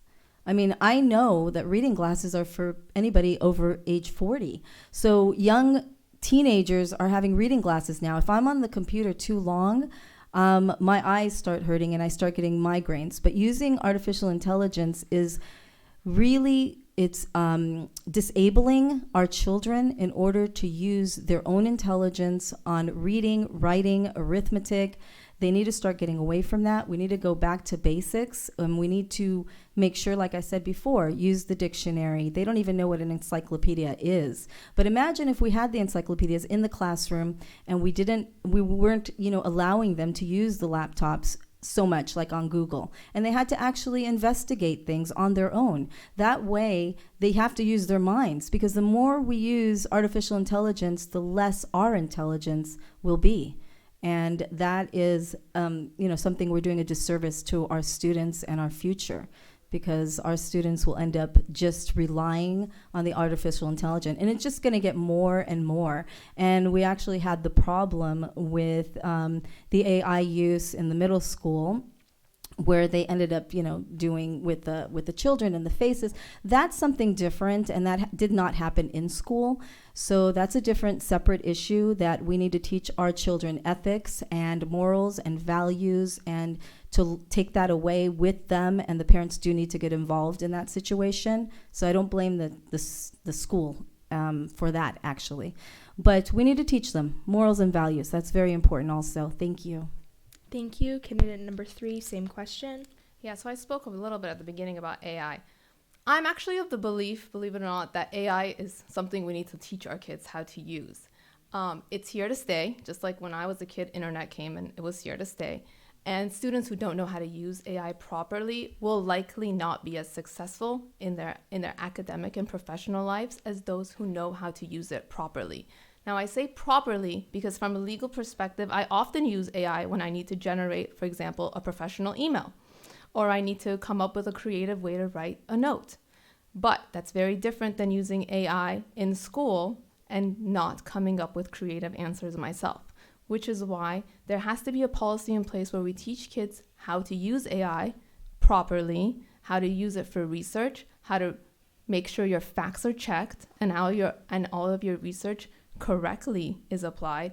I know that reading glasses are for anybody over age 40. So young teenagers are having reading glasses now. If I'm on the computer too long, my eyes start hurting and I start getting migraines. But using artificial intelligence is really, it's disabling our children in order to use their own intelligence on reading, writing, arithmetic. They need to start getting away from that. We need to go back to basics. We need to make sure, like I said before, use the dictionary. They don't even know what an encyclopedia is. But imagine if we had the encyclopedias in the classroom and we weren't, allowing them to use the laptops so much like on Google, and they had to actually investigate things on their own. That way, they have to use their minds, because the more we use artificial intelligence, the less our intelligence will be. And that is, something we're doing a disservice to our students and our future, because our students will end up just relying on the artificial intelligence. And it's just going to get more and more. And we actually had the problem with the AI use in the middle school, where they ended up, doing with the children and the faces. That's something different, and that did not happen in school. So that's a different, separate issue that we need to teach our children ethics and morals and values, and to take that away with them. And the parents do need to get involved in that situation. So I don't blame the school for that, actually. But we need to teach them morals and values. That's very important also. Thank you. Thank you. Candidate number 3, same question. Yeah, so I spoke a little bit at the beginning about AI. I'm actually of the belief, believe it or not, that AI is something we need to teach our kids how to use. It's here to stay. Just like when I was a kid, internet came and it was here to stay. And students who don't know how to use AI properly will likely not be as successful in their academic and professional lives as those who know how to use it properly. Now, I say properly because from a legal perspective, I often use AI when I need to generate, for example, a professional email, or I need to come up with a creative way to write a note. But that's very different than using AI in school and not coming up with creative answers myself, which is why there has to be a policy in place where we teach kids how to use AI properly, how to use it for research, how to make sure your facts are checked and all of your research correctly is applied,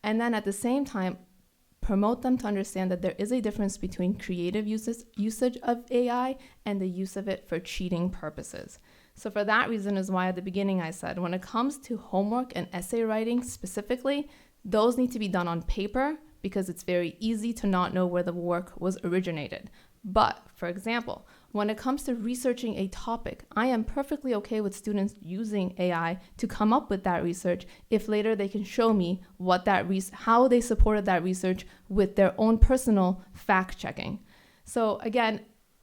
and then at the same time promote them to understand that there is a difference between creative usage of AI and the use of it for cheating purposes. So for that reason is why at the beginning I said when it comes to homework and essay writing specifically, those need to be done on paper because it's very easy to not know where the work was originated. But for example, when it comes to researching a topic, I am perfectly okay with students using AI to come up with that research if later they can show me how they supported that research with their own personal fact checking. So again,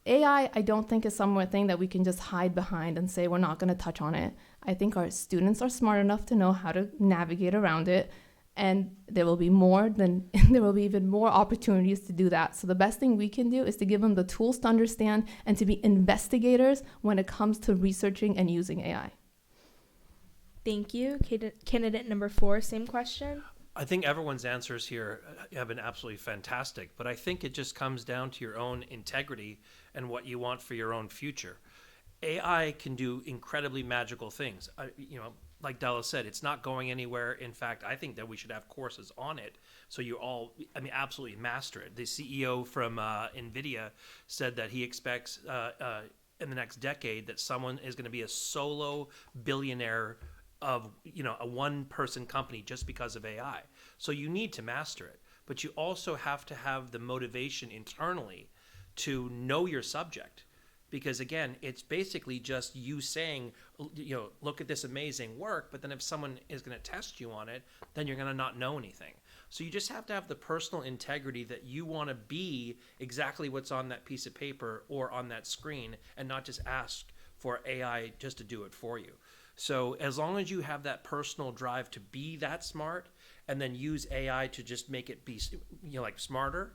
AI I don't think is thing that we can just hide behind and say we're not going to touch on it. I think our students are smart enough to know how to navigate around it. And there will be even more opportunities to do that. So the best thing we can do is to give them the tools to understand and to be investigators when it comes to researching and using AI. Thank you. Candidate number 4, same question. I think everyone's answers here have been absolutely fantastic, but I think it just comes down to your own integrity and what you want for your own future. AI can do incredibly magical things. Like Della said, it's not going anywhere. In fact, I think that we should have courses on it so you all, absolutely master it. The CEO from NVIDIA said that he expects in the next decade that someone is going to be a solo billionaire of, a one-person company just because of AI. So you need to master it. But you also have to have the motivation internally to know your subject. Because again, it's basically just you saying, look at this amazing work, but then if someone is going to test you on it, then you're going to not know anything. So you just have to have the personal integrity that you want to be exactly what's on that piece of paper or on that screen and not just ask for AI just to do it for you. So as long as you have that personal drive to be that smart and then use AI to just make it be smarter,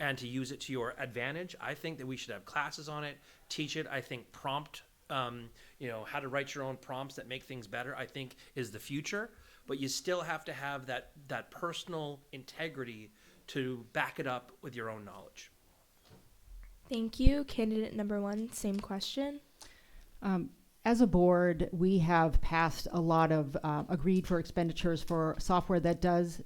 and to use it to your advantage, I think that we should have classes on it, teach it. I think prompt, how to write your own prompts that make things better, I think is the future. But you still have to have that personal integrity to back it up with your own knowledge. Thank you. Candidate number 1, same question. As a board, we have passed a lot of agreed for expenditures for software that does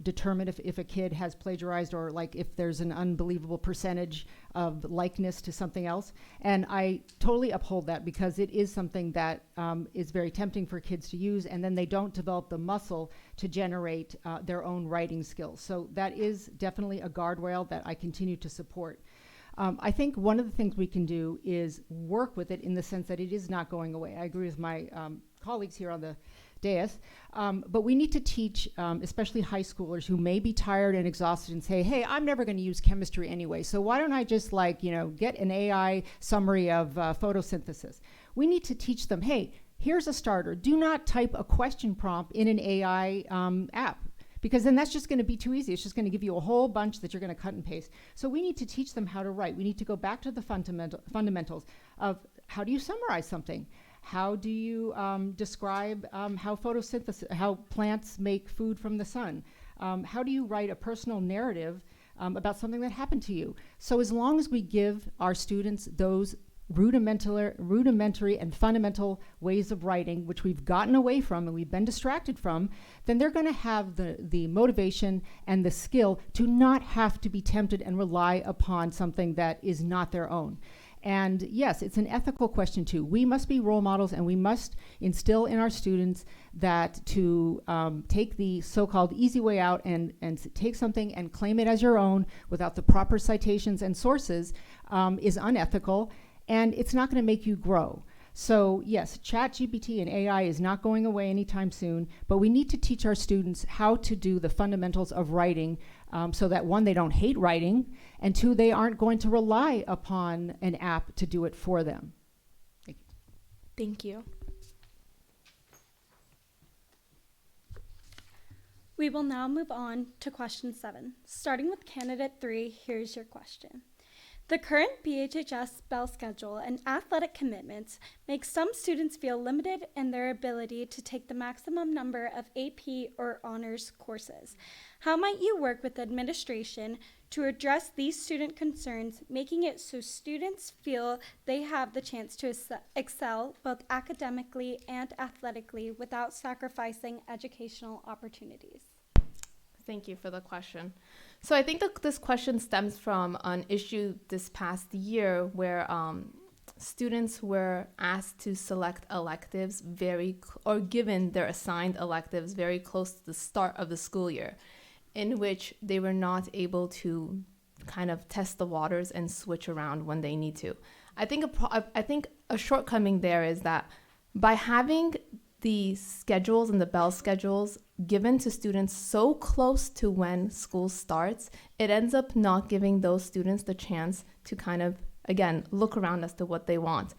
determine if a kid has plagiarized or if there's an unbelievable percentage of likeness to something else. And I totally uphold that because it is something that is very tempting for kids to use, and then they don't develop the muscle to generate their own writing skills. So that is definitely a guardrail that I continue to support. I think one of the things we can do is work with it in the sense that it is not going away. I agree with my colleagues here on the dais. But we need to teach, especially high schoolers who may be tired and exhausted and say, hey, I'm never going to use chemistry anyway, so why don't I just get an AI summary of photosynthesis? We need to teach them, hey, here's a starter. Do not type a question prompt in an AI app, because then that's just going to be too easy. It's just going to give you a whole bunch that you're going to cut and paste. So we need to teach them how to write. We need to go back to the fundamentals of how do you summarize something? How do you describe how plants make food from the sun? How do you write a personal narrative about something that happened to you? So as long as we give our students those rudimentary and fundamental ways of writing, which we've gotten away from and we've been distracted from, then they're going to have the motivation and the skill to not have to be tempted and rely upon something that is not their own. And yes, it's an ethical question too. We must be role models, and we must instill in our students that to take the so-called easy way out and take something and claim it as your own without the proper citations and sources is unethical, and it's not going to make you grow. So yes, ChatGPT and AI is not going away anytime soon, but we need to teach our students how to do the fundamentals of writing so that, one, they don't hate writing, and two, they aren't going to rely upon an app to do it for them. Thank you. Thank you. We will now move on to question 7. Starting with candidate 3, here's your question. The current BHHS bell schedule and athletic commitments make some students feel limited in their ability to take the maximum number of AP or honors courses. How might you work with administration to address these student concerns, making it so students feel they have the chance to excel both academically and athletically without sacrificing educational opportunities? Thank you for the question. So I think that this question stems from an issue this past year where students were asked to select electives or given their assigned electives very close to the start of the school year, in which they were not able to kind of test the waters and switch around when they need to. I think a shortcoming there is that by having the schedules and the bell schedules given to students so close to when school starts, it ends up not giving those students the chance to kind of, again, look around as to what they want.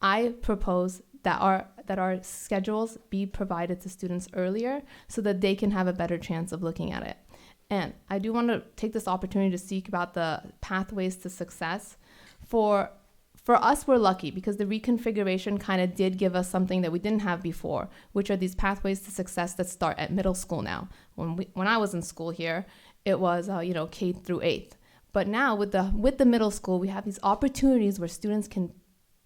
I propose that our schedules be provided to students earlier so that they can have a better chance of looking at it. And I do want to take this opportunity to speak about the pathways to success. For us, we're lucky because the reconfiguration kind of did give us something that we didn't have before, which are these pathways to success that start at middle school now. When I was in school here, it was K through 8th. But now with the middle school, we have these opportunities where students can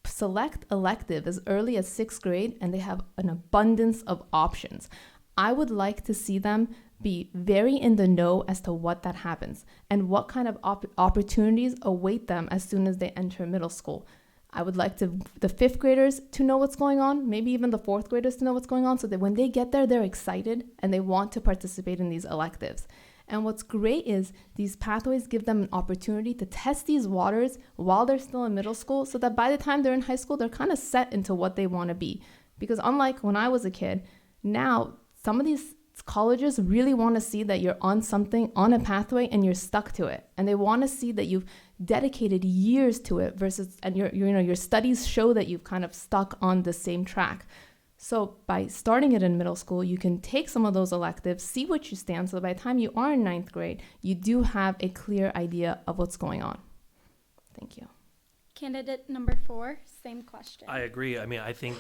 select elective as early as 6th grade, and they have an abundance of options. I would like to see them be very in the know as to what that happens and what kind of opportunities await them as soon as they enter middle school. I would like the 5th graders to know what's going on, maybe even the 4th graders to know what's going on, so that when they get there, they're excited and they want to participate in these electives. And what's great is these pathways give them an opportunity to test these waters while they're still in middle school, so that by the time they're in high school, they're kind of set into what they want to be. Because unlike when I was a kid, now some of these colleges really want to see that you're on a pathway and you're stuck to it. And they want to see that you've dedicated years to it and your studies show that you've kind of stuck on the same track. So by starting it in middle school, you can take some of those electives, see what you stand, so by the time you are in 9th grade, you do have a clear idea of what's going on. Thank you. Candidate number 4, same question. I agree. I mean, I think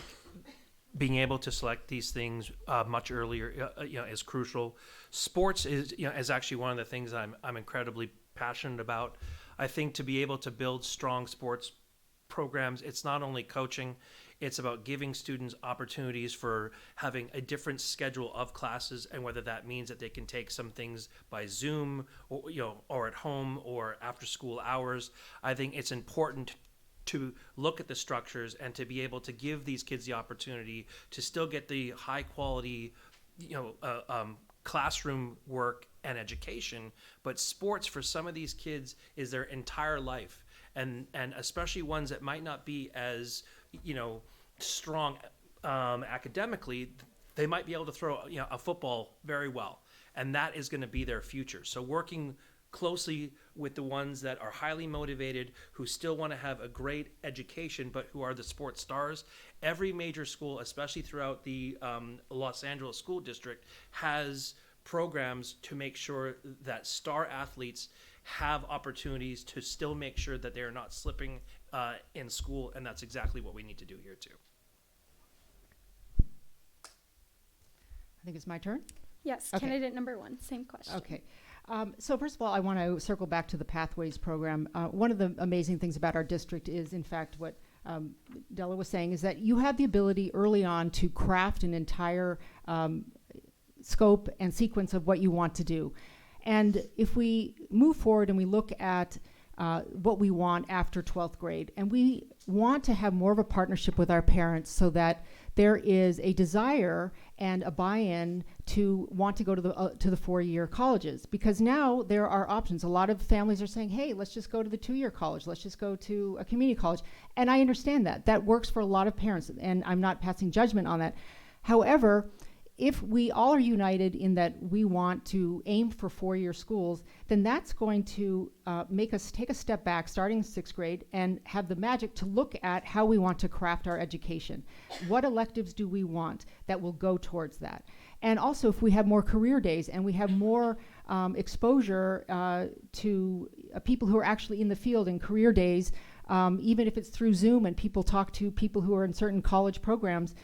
being able to select these things much earlier, is crucial. Sports is actually one of the things I'm incredibly passionate about. I think to be able to build strong sports programs, it's not only coaching, it's about giving students opportunities for having a different schedule of classes, and whether that means that they can take some things by Zoom or at home or after school hours. I think it's important to look at the structures and to be able to give these kids the opportunity to still get the high quality, classroom work and education. But sports for some of these kids is their entire life. And especially ones that might not be as, strong academically, they might be able to throw a football very well, and that is going to be their future. So working closely with the ones that are highly motivated, who still want to have a great education, but who are the sports stars. Every major school, especially throughout the Los Angeles School District, has programs to make sure that star athletes have opportunities to still make sure that they are not slipping in school, and that's exactly what we need to do here too. I think it's my turn. Yes, Okay. candidate number 1, same question. Okay. So first of all, I want to circle back to the Pathways program. One of the amazing things about our district is, in fact, what Della was saying, is that you have the ability early on to craft an entire scope and sequence of what you want to do. And if we move forward and we look at what we want after 12th grade, and we want to have more of a partnership with our parents so that there is a desire and a buy-in to want to go to the 4-year colleges, because now there are options. A lot of families are saying, hey, let's just go to the 2-year college. Let's just go to a community college. And I understand that. That works for a lot of parents, and I'm not passing judgment on that. However, if we all are united in that we want to aim for 4-year schools, then that's going to make us take a step back starting in 6th grade and have the magic to look at how we want to craft our education. What electives do we want that will go towards that? And also, if we have more career days and we have more exposure to people who are actually in the field in career days, even if it's through Zoom and people talk to people who are in certain college programs,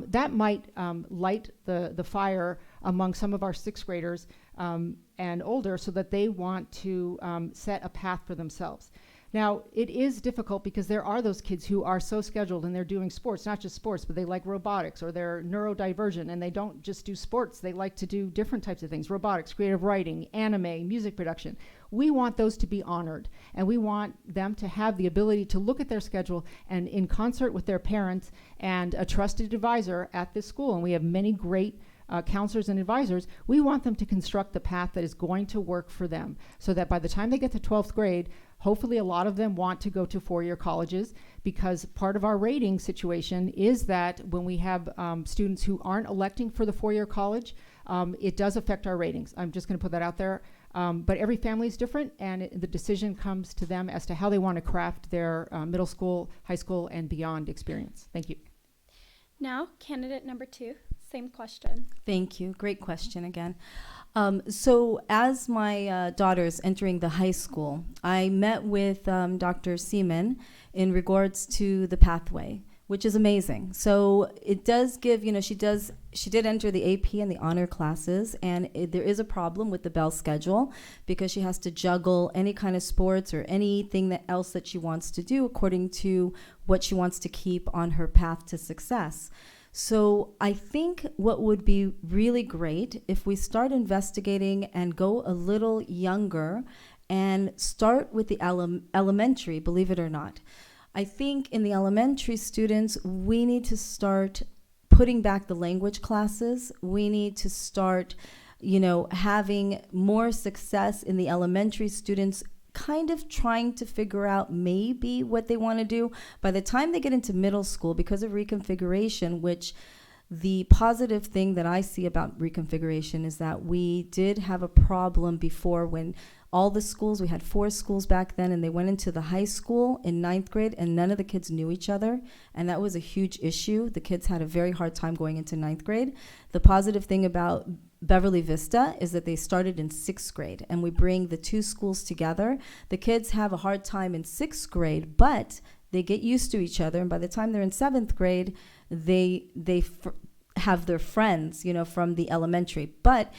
that might light the fire among some of our 6th graders and older, so that they want to set a path for themselves. Now, it is difficult because there are those kids who are so scheduled and they're doing sports, not just sports, but they like robotics or they're neurodivergent, and they don't just do sports. They like to do different types of things: robotics, creative writing, anime, music production. We want those to be honored, and we want them to have the ability to look at their schedule and, in concert with their parents and a trusted advisor at this school, and we have many great counselors and advisors, we want them to construct the path that is going to work for them, so that by the time they get to 12th grade, hopefully a lot of them want to go to 4-year colleges, because part of our rating situation is that when we have students who aren't electing for the 4-year college, it does affect our ratings. I'm just going to put that out there. But every family is different, and the decision comes to them as to how they want to craft their middle school, high school, and beyond experience. Thank you. Now, candidate number 2, same question. Thank you. Great question again. So as my daughter's entering the high school, I met with Dr. Seaman in regards to the pathway, which is amazing. So it does give, she did enter the AP and the honor classes, and there is a problem with the Bell schedule because she has to juggle any kind of sports or anything else that she wants to do according to what she wants to keep on her path to success. So I think what would be really great if we start investigating and go a little younger and start with the elementary, believe it or not. I think in the elementary students, we need to start putting back the language classes. We need to start, having more success in the elementary students, kind of trying to figure out maybe what they want to do. By the time they get into middle school, because of reconfiguration, which the positive thing that I see about reconfiguration is that we did have a problem before when all the schools, we had 4 schools back then, and they went into the high school in 9th grade, and none of the kids knew each other, and that was a huge issue. The kids had a very hard time going into 9th grade. The positive thing about Beverly Vista is that they started in 6th grade, and we bring the 2 schools together. The kids have a hard time in 6th grade, but they get used to each other, and by the time they're in 7th grade, they have their friends, from the elementary. But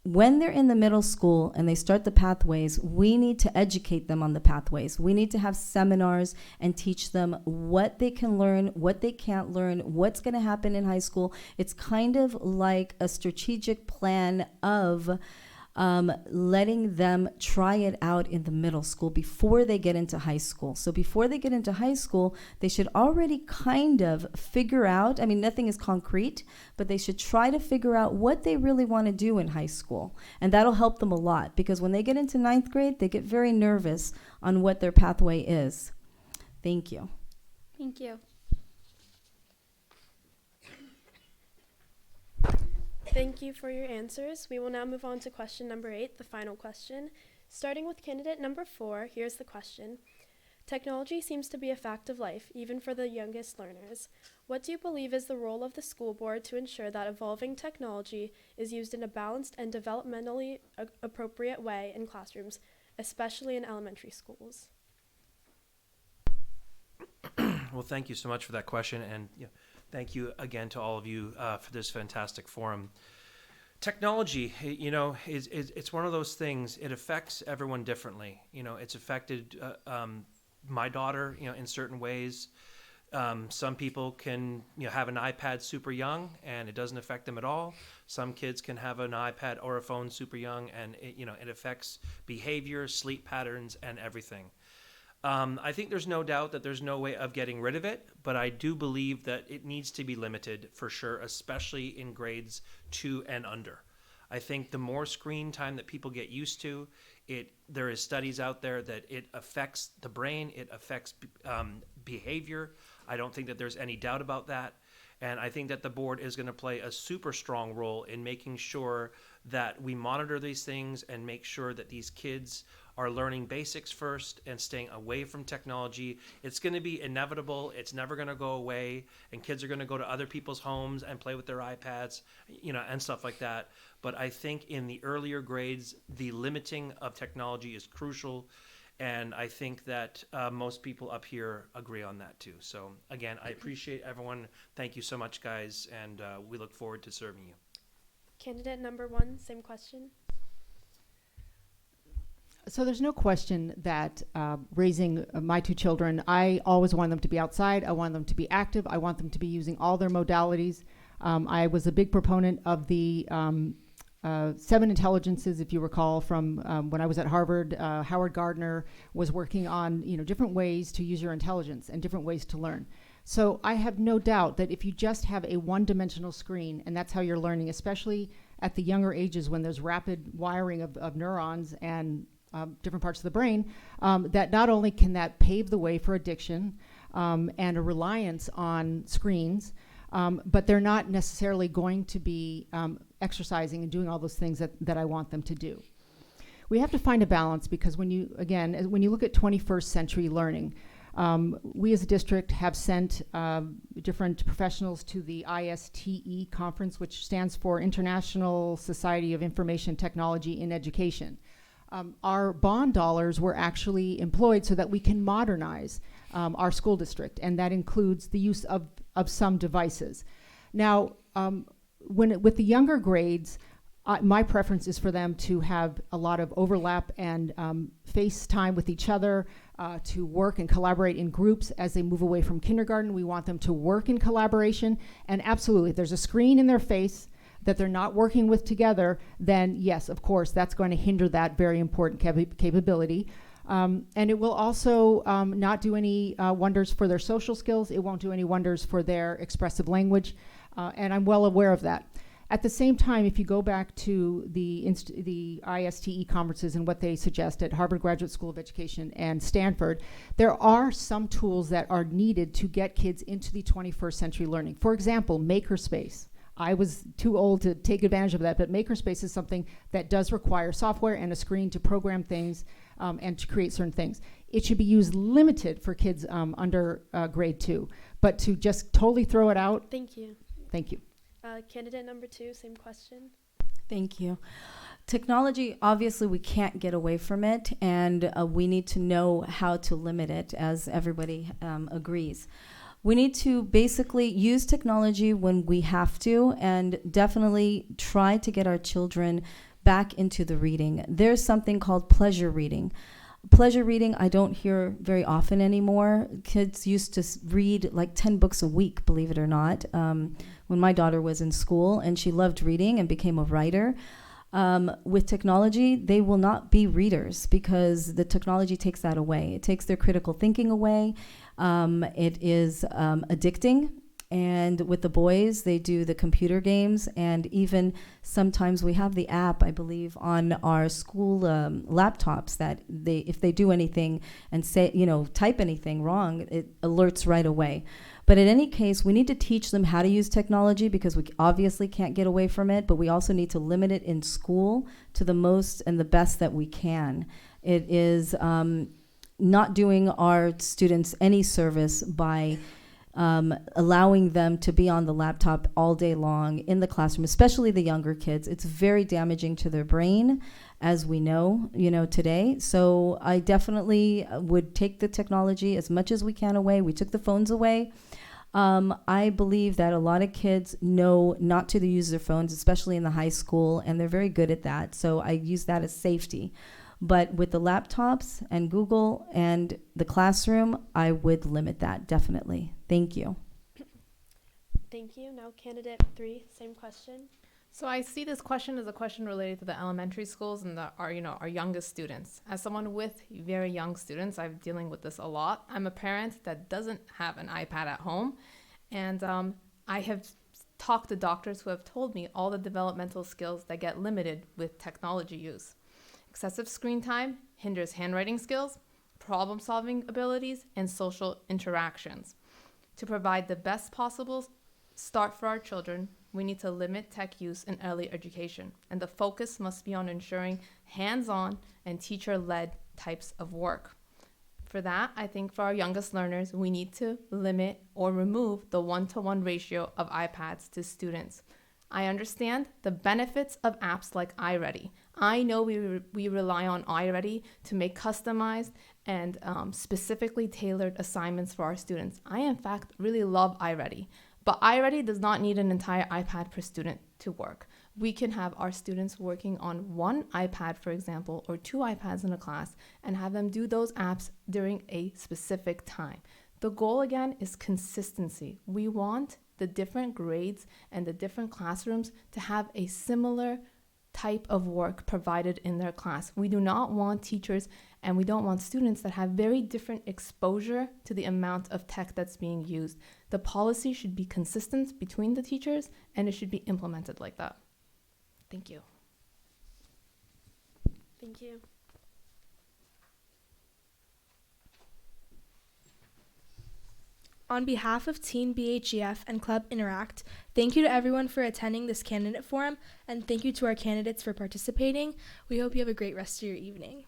when they're in the middle school and they start the pathways, we need to educate them on the pathways. We need to have seminars and teach them what they can learn, what they can't learn, what's going to happen in high school. It's kind of like a strategic plan of letting them try it out in the middle school before they get into high school. So before they get into high school, they should already kind of figure out, nothing is concrete, but they should try to figure out what they really want to do in high school. And that'll help them a lot, because when they get into 9th grade, they get very nervous on what their pathway is. Thank you. Thank you. Thank you for your answers. We will now move on to question number 8, the final question. Starting with candidate number 4, here's the question. Technology seems to be a fact of life, even for the youngest learners. What do you believe is the role of the school board to ensure that evolving technology is used in a balanced and developmentally appropriate way in classrooms, especially in elementary schools? Well, thank you so much for that question, and thank you again to all of you for this fantastic forum. Technology, it's one of those things. It affects everyone differently. It's affected my daughter, in certain ways. Some people can, have an iPad super young and it doesn't affect them at all. Some kids can have an iPad or a phone super young and it affects behavior, sleep patterns, and everything. I think there's no doubt that there's no way of getting rid of it, but I do believe that it needs to be limited for sure, especially in grades 2 and under. I think the more screen time that people get used to, there is studies out there that it affects the brain, it affects behavior. I don't think that there's any doubt about that. And I think that the board is going to play a super strong role in making sure that we monitor these things and make sure that these kids are learning basics first and staying away from technology. It's going to be inevitable. It's never going to go away. And kids are going to go to other people's homes and play with their iPads, and stuff like that. But I think in the earlier grades, the limiting of technology is crucial. And I think that most people up here agree on that too. So again, I appreciate everyone. Thank you so much, guys. And we look forward to serving you. Candidate number 1, same question. So there's no question that raising my 2 children, I always want them to be outside. I want them to be active. I want them to be using all their modalities. I was a big proponent of the 7 intelligences, if you recall, from when I was at Harvard. Howard Gardner was working on different ways to use your intelligence and different ways to learn. So I have no doubt that if you just have a one-dimensional screen, and that's how you're learning, especially at the younger ages when there's rapid wiring of neurons and different parts of the brain, that not only can that pave the way for addiction and a reliance on screens, but they're not necessarily going to be exercising and doing all those things that I want them to do. We have to find a balance because when you look at 21st century learning, we as a district have sent different professionals to the ISTE conference, which stands for International Society of Information Technology in Education. Our bond dollars were actually employed so that we can modernize our school district, and that includes the use of some devices. Now, with the younger grades, my preference is for them to have a lot of overlap and face time with each other, to work and collaborate in groups as they move away from kindergarten. We want them to work in collaboration, and absolutely, if there's a screen in their face that they're not working with together, then yes, of course, that's going to hinder that very important capability. And it will also not do any wonders for their social skills. It won't do any wonders for their expressive language, and I'm well aware of that. At the same time, if you go back to the ISTE conferences and what they suggest at Harvard Graduate School of Education and Stanford, there are some tools that are needed to get kids into the 21st century learning. For example, Makerspace. I was too old to take advantage of that, but Makerspace is something that does require software and a screen to program things and to create certain things. It should be used limited for kids under grade 2, but to just totally throw it out. Thank you. Thank you. Candidate number 2, same question. Thank you. Technology, obviously, we can't get away from it, and we need to know how to limit it, as everybody agrees. We need to basically use technology when we have to, and definitely try to get our children back into the reading. There's something called pleasure reading. Pleasure reading I don't hear very often anymore. Kids used to read like 10 books a week, believe it or not, when my daughter was in school, and she loved reading and became a writer. With technology, they will not be readers because the technology takes that away. It takes their critical thinking away. It is addicting. And with the boys, they do the computer games, and even sometimes we have the app, I believe, on our school laptops that if they do anything and say, type anything wrong, it alerts right away. But in any case, we need to teach them how to use technology because we obviously can't get away from it, but we also need to limit it in school to the most and the best that we can. It is not doing our students any service by allowing them to be on the laptop all day long in the classroom, especially the younger kids. It's very damaging to their brain, as we know, today. So I definitely would take the technology as much as we can away. We took the phones away. I believe that a lot of kids know not to use their phones, especially in the high school, and they're very good at that. So I use that as safety. But with the laptops and Google and the classroom, I would limit that, definitely. Thank you. Thank you. Now candidate 3, same question. So I see this question as a question related to the elementary schools and our youngest students. As someone with very young students, I'm dealing with this a lot. I'm a parent that doesn't have an iPad at home, and I have talked to doctors who have told me all the developmental skills that get limited with technology use. Excessive screen time hinders handwriting skills, problem-solving abilities, and social interactions. To provide the best possible start for our children, we need to limit tech use in early education, and the focus must be on ensuring hands-on and teacher-led types of work. For that, I think for our youngest learners, we need to limit or remove the 1-to-1 ratio of iPads to students. I understand the benefits of apps like iReady. I know we rely on iReady to make customized and specifically tailored assignments for our students. I, in fact, really love iReady. But iReady does not need an entire iPad per student to work. We can have our students working on one iPad, for example, or 2 iPads in a class, and have them do those apps during a specific time. The goal, again, is consistency. We want the different grades and the different classrooms to have a similar type of work provided in their class. We do not want teachers and we don't want students that have very different exposure to the amount of tech that's being used. The policy should be consistent between the teachers and it should be implemented like that. Thank you. Thank you. On behalf of Teen BHEF and Club Interact, thank you to everyone for attending this candidate forum, and thank you to our candidates for participating. We hope you have a great rest of your evening.